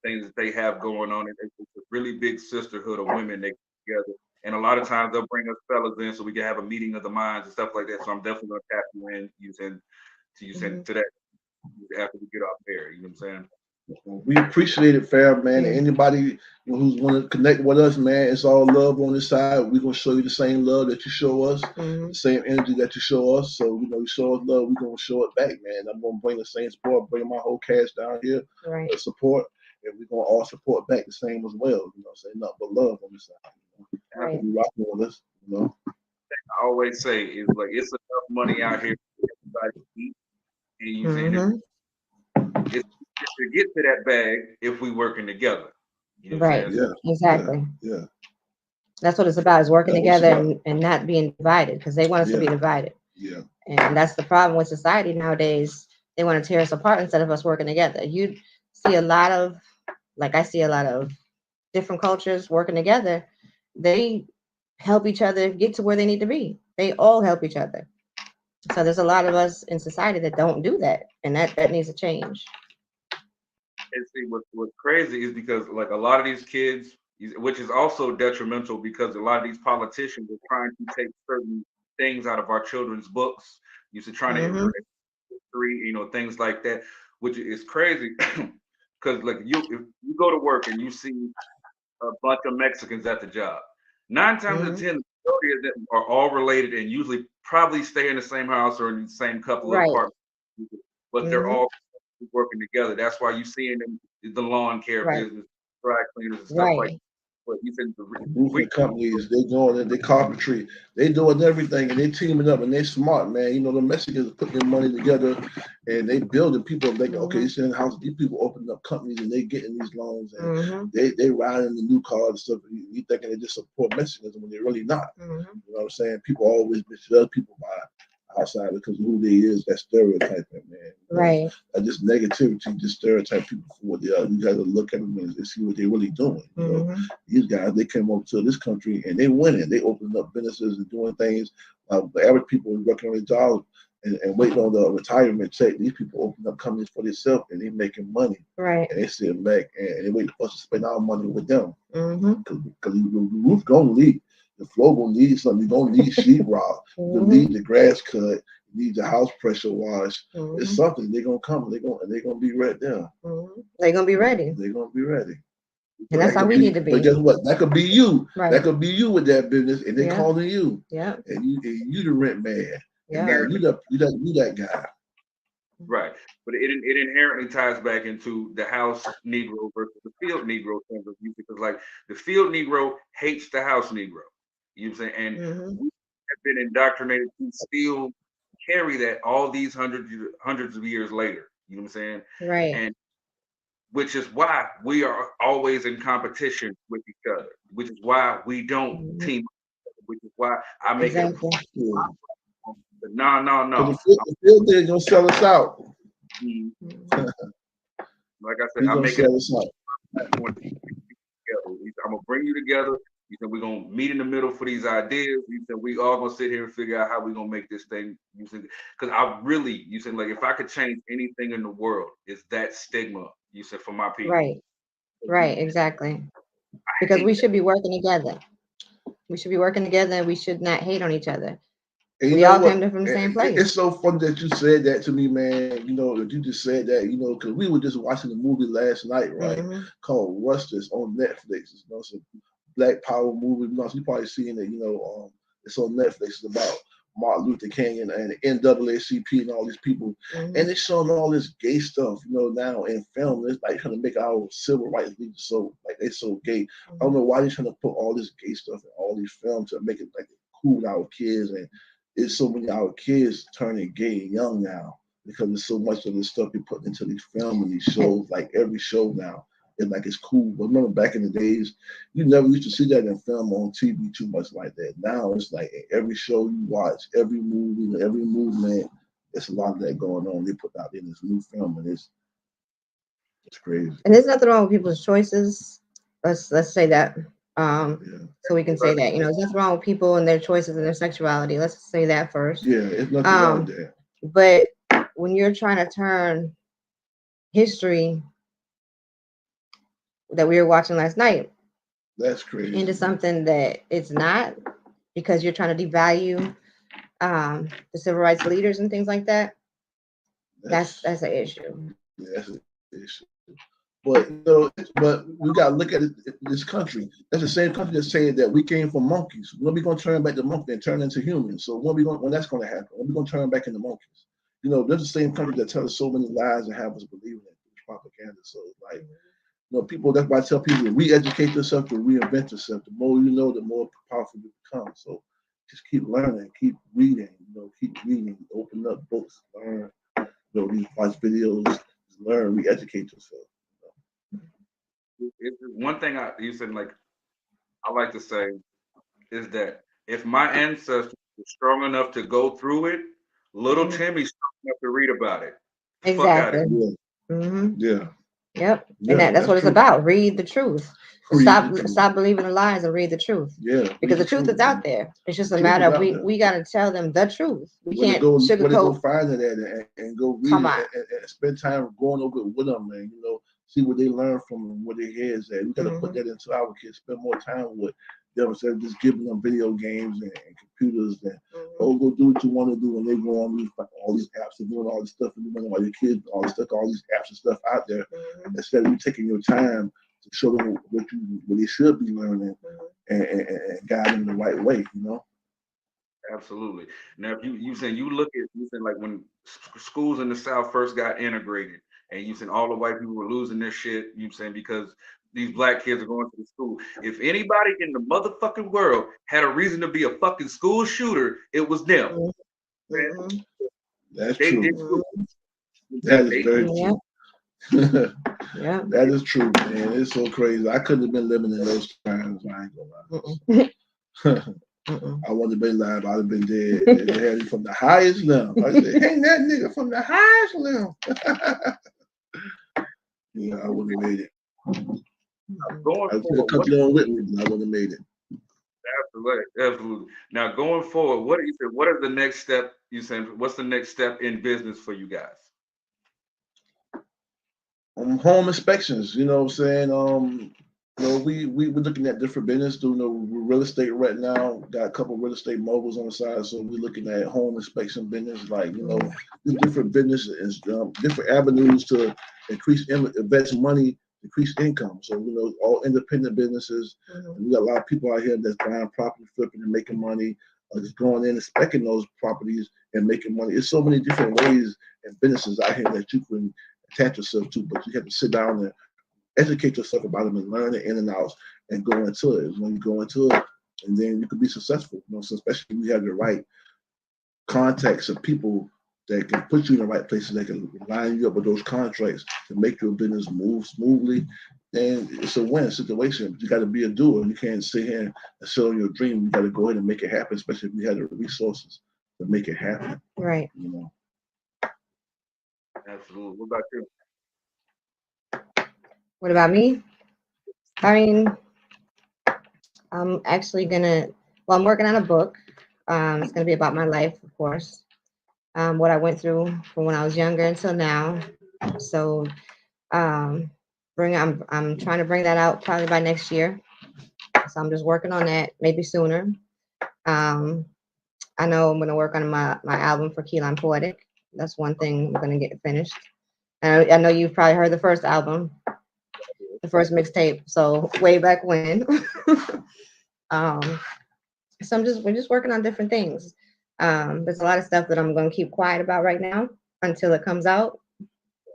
things that they have going on. It's a really big sisterhood of women that get together. And a lot of times they'll bring us fellas in so we can have a meeting of the minds and stuff like that. So I'm definitely gonna tap you in to that after we get off there. You know what I'm saying? We appreciate it, fam, man. Anybody who's want to connect with us, man, it's all love on this side. We're gonna show you the same love that you show us, the same energy that you show us. So you show us love, we're gonna show it back, man. I'm gonna bring the same support, bring my whole cast down here, support, and we're gonna all support back the same as well. Say nothing but love on this side. After you rocking with us, I always say is like it's enough money out here for everybody to eat, and it's to get to that bag if we working together. Right. Yeah. Exactly. Yeah. That's what it's about, is working together and not being divided, because they want us to be divided. Yeah. And that's the problem with society nowadays. They want to tear us apart instead of us working together. You see a lot of, I see a lot of different cultures working together. They help each other get to where they need to be. They all help each other. So there's a lot of us in society that don't do that, and that needs to change. And see, what's crazy is because a lot of these kids, which is also detrimental because a lot of these politicians are trying to take certain things out of our children's books. Trying to erase history, things like that, which is crazy. Because if you go to work and you see a bunch of Mexicans at the job, 9 times out of 10, the majority of them are all related and usually probably stay in the same house or in the same couple of apartments, but they're all working together. That's why you seeing them the lawn care business, dry cleaners and stuff like that. But you said the roofing companies, they going in, they carpentry, they doing everything, and they teaming up, and they smart, man. The Mexicans put their money together, and they building people. They okay, they in the house. These people opening up companies, and they getting these loans, and they riding the new cars and stuff. You thinking they just support Mexicans when they're really not. You know what I'm saying? People always bitch other people by outside because of who they is, that stereotyping, man. Right. Just negativity, just stereotype people for what they are. You got to look at them and see what they're really doing. These guys, they came over to this country and they winning. They opened up businesses and doing things. The average people working on their jobs and waiting on the retirement check. These people open up companies for themselves and they making money. Right. And they sit back and they wait for us to spend our money with them. Because the roof gonna leak. The floor gonna need something. You're gonna need sheetrock. You need the grass cut. You need the house pressure wash. It's something. They're gonna come. They're gonna be right there. They're gonna be ready. They're gonna be ready. And that's how we need to be. But guess what? That could be you. Right. That could be you with that business, and they calling you. Yeah. And you the rent man. Yeah. And you that guy. Right. But it inherently ties back into the house Negro versus the field Negro terms of view, because the field Negro hates the house Negro. You know what I'm saying? And we have been indoctrinated to still carry that all these hundreds of years later. You know what I'm saying? Right. And which is why we are always in competition with each other, which is why we don't team up, which is why I make it. No. The field day gonna sell us out. Like I said, I make it. I'm gonna bring you together. You said we're gonna meet in the middle for these ideas. You said we all gonna sit here and figure out how we're gonna make this thing. You said because you said if I could change anything in the world, it's that stigma. You said for my people. Right, exactly. Because we should be working together. We should be working together, and we should not hate on each other. And we all came from the same place. It's so funny that you said that to me, man. That you just said that, because we were just watching a movie last night, right? Called Rustlers on Netflix. It's a Black Power movie. You probably seen it, it's on Netflix. It's about Martin Luther King and the NAACP and all these people, and they're showing all this gay stuff, now in film. It's like trying to make our civil rights leaders so like they so gay. I don't know why they're trying to put all this gay stuff in all these films to make it like cool to our kids, and it's so many of our kids turning gay and young now because there's so much of this stuff we put into these films and these shows. Like every show now, it's cool. But remember back in the days, you never used to see that in film on TV too much like that. Now it's like every show you watch, every movie, every movement, it's a lot of that going on. They put out in this new film, and it's crazy. And there's nothing wrong with people's choices. Let's say that. So we can say that, there's nothing wrong with people and their choices and their sexuality. Let's say that first. Yeah, it's nothing wrong with that. But when you're trying to turn history that we were watching last night, that's crazy, into something that it's not, because you're trying to devalue the civil rights leaders and things like that. That's an issue. Yeah, that's an issue. But we gotta look at this country. That's the same country that's saying that we came from monkeys. When are we gonna turn back to monkeys and turn into humans? So when that's gonna happen? When are we gonna turn back into monkeys? There's the same country that tells us so many lies and have us believing it. Propaganda. So like, people. That's why I tell people to re-educate yourself, to reinvent yourself. The more you know, the more powerful you become. So just keep learning, keep reading. Open up books, learn. Watch videos, learn, re-educate yourself. One thing you said, like, I like to say is that if my ancestors were strong enough to go through it, little Timmy's strong enough to read about it. Exactly. Yeah. Yep. And that's what it's about. Read the truth. Stop believing the lies and read the truth. Yeah. Because the truth is out there. It's just a matter of we got to tell them the truth. We can't sugarcoat. Go find it at and go read it and spend time going over it with them, and see what they learn from them, where their heads at. We got to put that into our kids. Spend more time with them instead of just giving them video games and computers. And go do what you want to do, and they go on all these apps and doing all this stuff, and you know, while your kids all this stuff, all these apps and stuff out there, instead of you taking your time to show them what they should be learning and guide them the right way. Absolutely. Now, if you look at like when schools in the South first got integrated, and you said all the white people were losing their shit, because these black kids are going to the school. If anybody in the motherfucking world had a reason to be a fucking school shooter, it was them. That's true. That is very true. Yeah, that is true, man. It's so crazy. I couldn't have been living in those times. I ain't gonna lie. I wouldn't have been alive. I'd have been dead. They had me from the highest level. I said, "Hang that nigga from the highest level." Yeah, I wouldn't have made it. I could have cut on with me, but I wouldn't have made it. Absolutely. Now, going forward, what is the next step? You said, what's the next step in business for you guys? Home inspections. You know what I'm saying? We're looking at different business, doing real estate right now. Got a couple of real estate moguls on the side, so we're looking at home inspection business, like different businesses, different avenues to invest money, increase income. So all independent businesses. We got a lot of people out here that's buying property, flipping, and making money, just going in and inspecting those properties and making money. There's so many different ways and businesses out here that you can attach yourself to, but you have to sit down and educate yourself about them and learn the in and outs and go into it. When you go into it, and then you can be successful. So especially when you have the right contacts of people that can put you in the right places, that can line you up with those contracts to make your business move smoothly. And it's a win situation. But you got to be a doer. You can't sit here and sell your dream. You got to go ahead and make it happen, especially if you have the resources to make it happen. Right. Absolutely. What about you? What about me? I mean, I'm actually I'm working on a book. It's gonna be about my life, of course. What I went through from when I was younger until now. So I'm trying to bring that out probably by next year. So I'm just working on that, maybe sooner. I know I'm gonna work on my album for Kelime Poetic. That's one thing I'm gonna get finished. And I know you've probably heard the first album, the first mixtape, so way back when. So we're just working on different things. There's a lot of stuff that I'm going to keep quiet about right now until it comes out,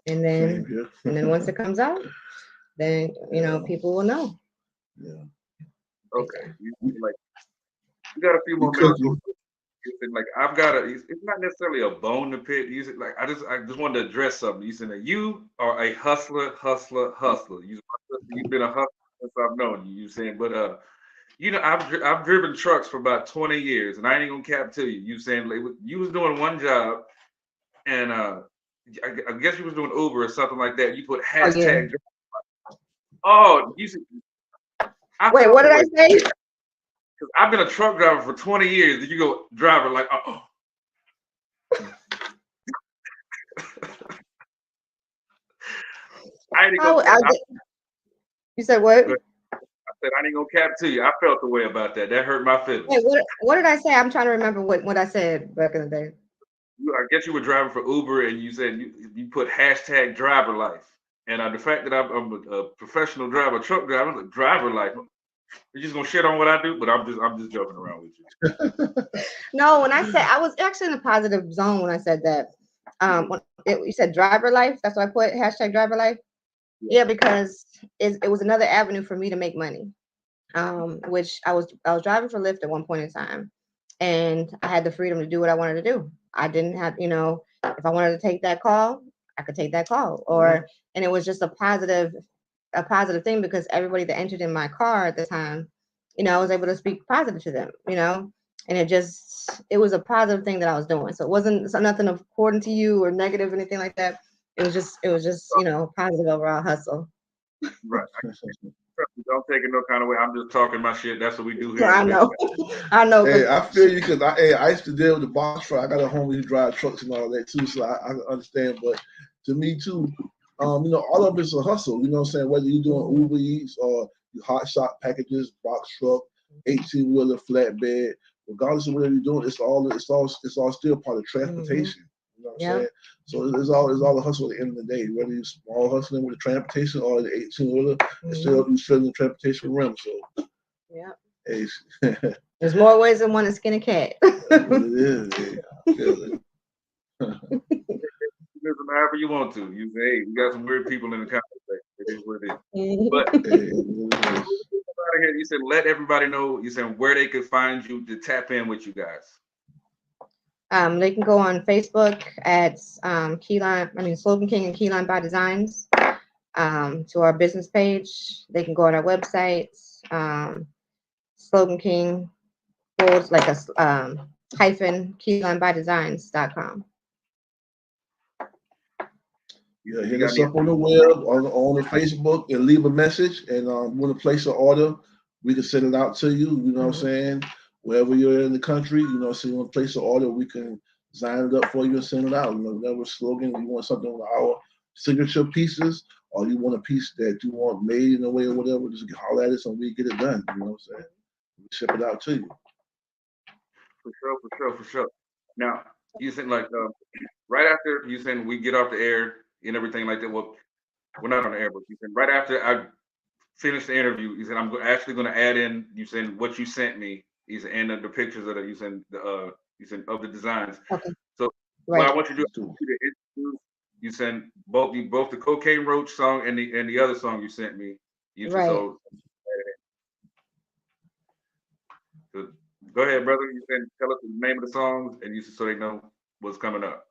and then once it comes out, then people will know. Yeah. Okay. Like, you got a few more minutes. Like, I've got it's not necessarily a bone to pick. You said, like, I just wanted to address something. You said that you are a hustler. You've been a hustler since I've known you. You saying, but I've driven trucks for about 20 years, and I ain't gonna cap to you. You saying, like, you was doing one job, and I guess you was doing Uber or something like that. You put hashtag. Oh, you said. Wait, what did I say? Because I've been a truck driver for 20 years. Did you go driver like, oh? You said what? I said I ain't gonna cap to you. I felt the way about that. That hurt my feelings. Wait, what did I say? I'm trying to remember what I said back in the day. I guess you were driving for Uber, and you said you put hashtag driver life. And the fact that I'm a professional driver, truck driver, like, driver life. You're just gonna shit on what I do, but I'm just joking around with you. No, when I said, I was actually in a positive zone when I said that. You said driver life. That's what I put, hashtag driver life. Yeah, because it was another avenue for me to make money. Which I was driving for Lyft at one point in time, and I had the freedom to do what I wanted to do. I didn't have, if I wanted to take that call, I could take that call, and it was just a positive thing, because everybody that entered in my car at the time, I was able to speak positive to them, and it was a positive thing that I was doing. So it wasn't nothing according to you or negative or anything like that. It was just positive overall hustle. Right. Don't take it no kind of way. I'm just talking my shit. That's what we do here. I know. I know. Hey, I feel you, because I used to deal with the box truck. I got a homie who drives trucks and all that too, so I understand. But to me too, all of it's a hustle. You know what I'm saying? Whether you're doing Uber Eats or hot shot packages, box truck, 18-wheeler, flatbed, regardless of whatever you're doing, it's all still part of transportation. You know what I'm saying? So it's all a hustle at the end of the day. Whether you're small hustling with the transportation or the 18-wheeler, still filling the transportation rim. So hey, there's more ways than one to skin a cat. It is. Yeah. However you want to. You say, hey, we got some weird people in the comment section. It is what it is. But you said let everybody know. You said where they could find you to tap in with you guys. They can go on Facebook at Slogan King and Kelime by Designs. To our business page. They can go on our website, Slogan King hyphen KelimeByDesigns.com. Yeah, hit us up on the web, on the Facebook, and leave a message. And want to place an order, we can send it out to you. You know what I'm saying? Wherever you're in the country, so you want to place an order, we can design it up for you and send it out. Whatever slogan, you want something on our signature pieces, or you want a piece that you want made in a way or whatever, just holler at us and we get it done. You know what I'm saying? We ship it out to you. For sure. Now, you said like right after you said we get off the air and everything like that. Well, we're not on the air, but you said right after I finished the interview, you said I'm actually going to add in. You said what you sent me. You said and the pictures of you said of the designs. Okay. So what I want you to do is you send both the Cocaine Roach song and the other song you sent me. So go ahead, brother. You can tell us the name of the songs and so they know what's coming up.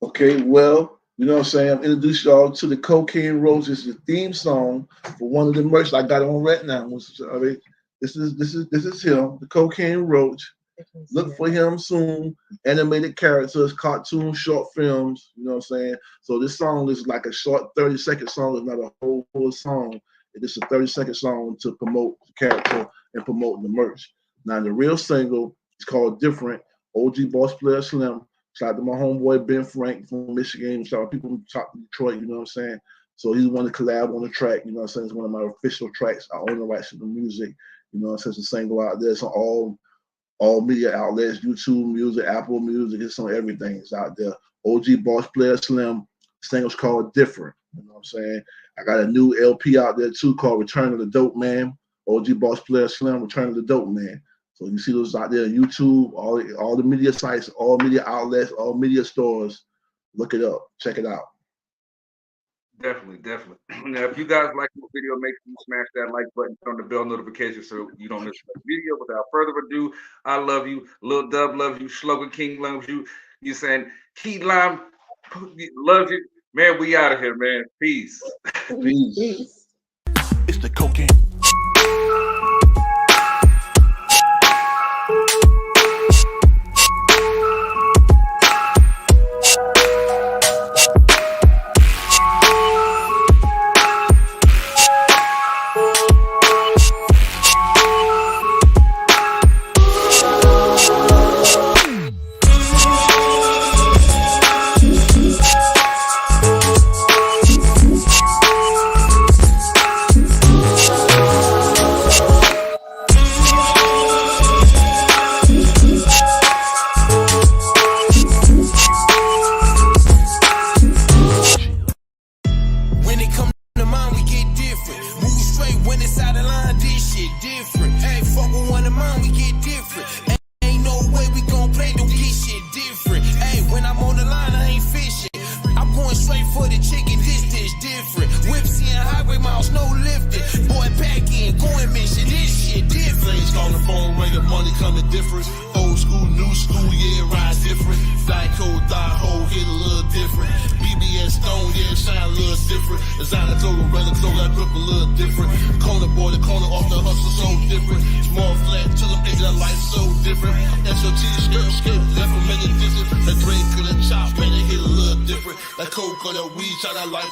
Okay, well, you know what I'm saying? I'm introduce y'all to the Cocaine Roach. It's the theme song for one of the merch I got on right now. This is him, the Cocaine Roach. Look for him soon. Animated characters, cartoon, short films. You know what I'm saying? So this song is like a short 30-second song. It's not a whole full song. It's a 30-second song to promote the character and promote the merch. Now the real single is called Different. OG Boss Player Slim. Shout out to my homeboy Ben Frank from Michigan. Shout out to people from top Detroit. You know what I'm saying? So he's one to collab on the track. You know what I'm saying? It's one of my official tracks. I own the rights to the music. You know what I'm saying? It's a single out there. It's on all media outlets, YouTube Music, Apple Music. It's on everything. It's out there. OG Boss Player Slim. Single's called Different. You know what I'm saying? I got a new LP out there too called Return of the Dope Man. OG Boss Player Slim, Return of the Dope Man. So you see those out there on YouTube, all the media sites, all media outlets, all media stores. Look it up. Check it out. Definitely. Now, if you guys like the video, make sure you smash that like button, turn the bell notification so you don't miss the video. Without further ado, I love you. Lil Dub loves you. Slogan King loves you. You saying Kelime loves you. Man, we out of here, man. Peace. Peace. It's the cocaine.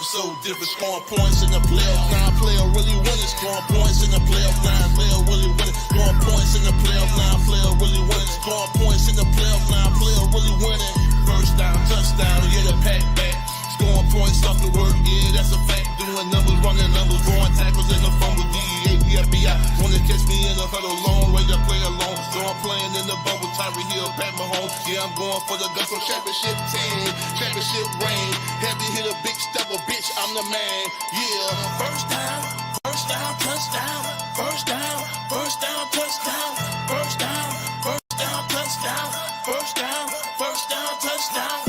So different, scoring points in the playoffs. Now player really winning, scoring points in the playoffs. Now player really winning, scoring points in the playoffs. Now player really winning, scoring points in the playoffs. Now player really winning. First down, touchdown, yeah, the pack back. Scoring points off the work, yeah, that's a fact. Doing numbers, running numbers, drawing tackles in the fumble. DEA, FBI, wanna catch me in the huddle, long way to play alone. So I'm playing in the bubble, Tyree Hill, Pat Mahomes. Yeah, I'm going for the Gusto championship team, championship reign. Heavy hit a big step, bitch, I'm the man. Yeah, first down, touchdown. First down, touchdown. First down, touchdown. First down, touchdown.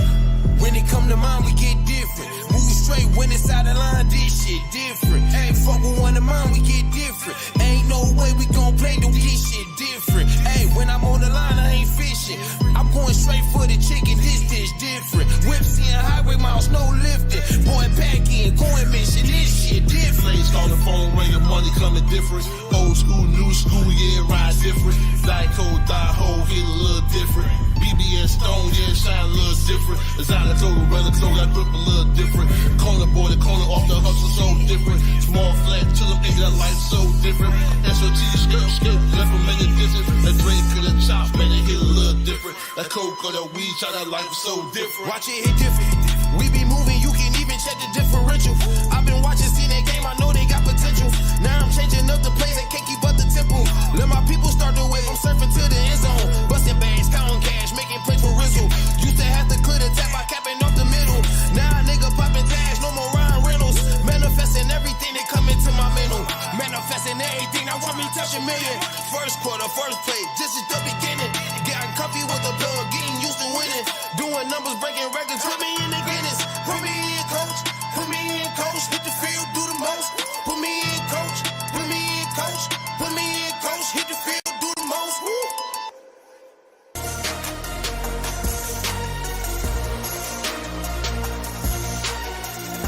When it come to mine, we get different. Move straight when it's out of line, this shit different. Ain't fuck with one of mine, we get different. Ain't no way we gon' play, do this shit different. Hey, when I'm on the line, I ain't fishing. I'm going straight for the chicken, this dish different. Whip seeing highway miles, no lifting. Boy, back in, going mission, this shit different. Flames call the phone ringing, money coming different. Old school, new school, yeah, ride different. Die cold, die whole, hit a little different. BBS Stone, yeah, shine a little different. Designer total, relic, so I grip a little different. Corner boy, the corner off the hustle, so different. Small flat, to them, nigga, that life so different. SOT, skirt, left them in the distance. That Drake could have chopped, man, it hit a little different. That coke or that weed, try that life so different. Watch it hit different. We be moving, you can even check the differential. I've been watching, seen that game, I know they got potential. Now I'm changing up the plays, I can't keep up the tempo. Let my people start the wave, I'm surfing to the end zone. Busting bags, counting cash, making plays for Rizzle. Used to have to clear the tap by capping off the middle. Now a nigga popping tags, no more Ryan Reynolds. Manifesting everything that come into my mental. Manifesting everything, I want me touching million. First quarter, first play, this is the beginning. Getting comfy with the plug, getting used to winning. Doing numbers, breaking records, put me in the Guinness. Put me in, coach, put me in, coach. Hit the field, do the most. Put me in, coach, put me in, coach. Put me in, coach, hit the field, do the most. Woo.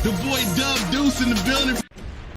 The boy Dub Deuce in the building.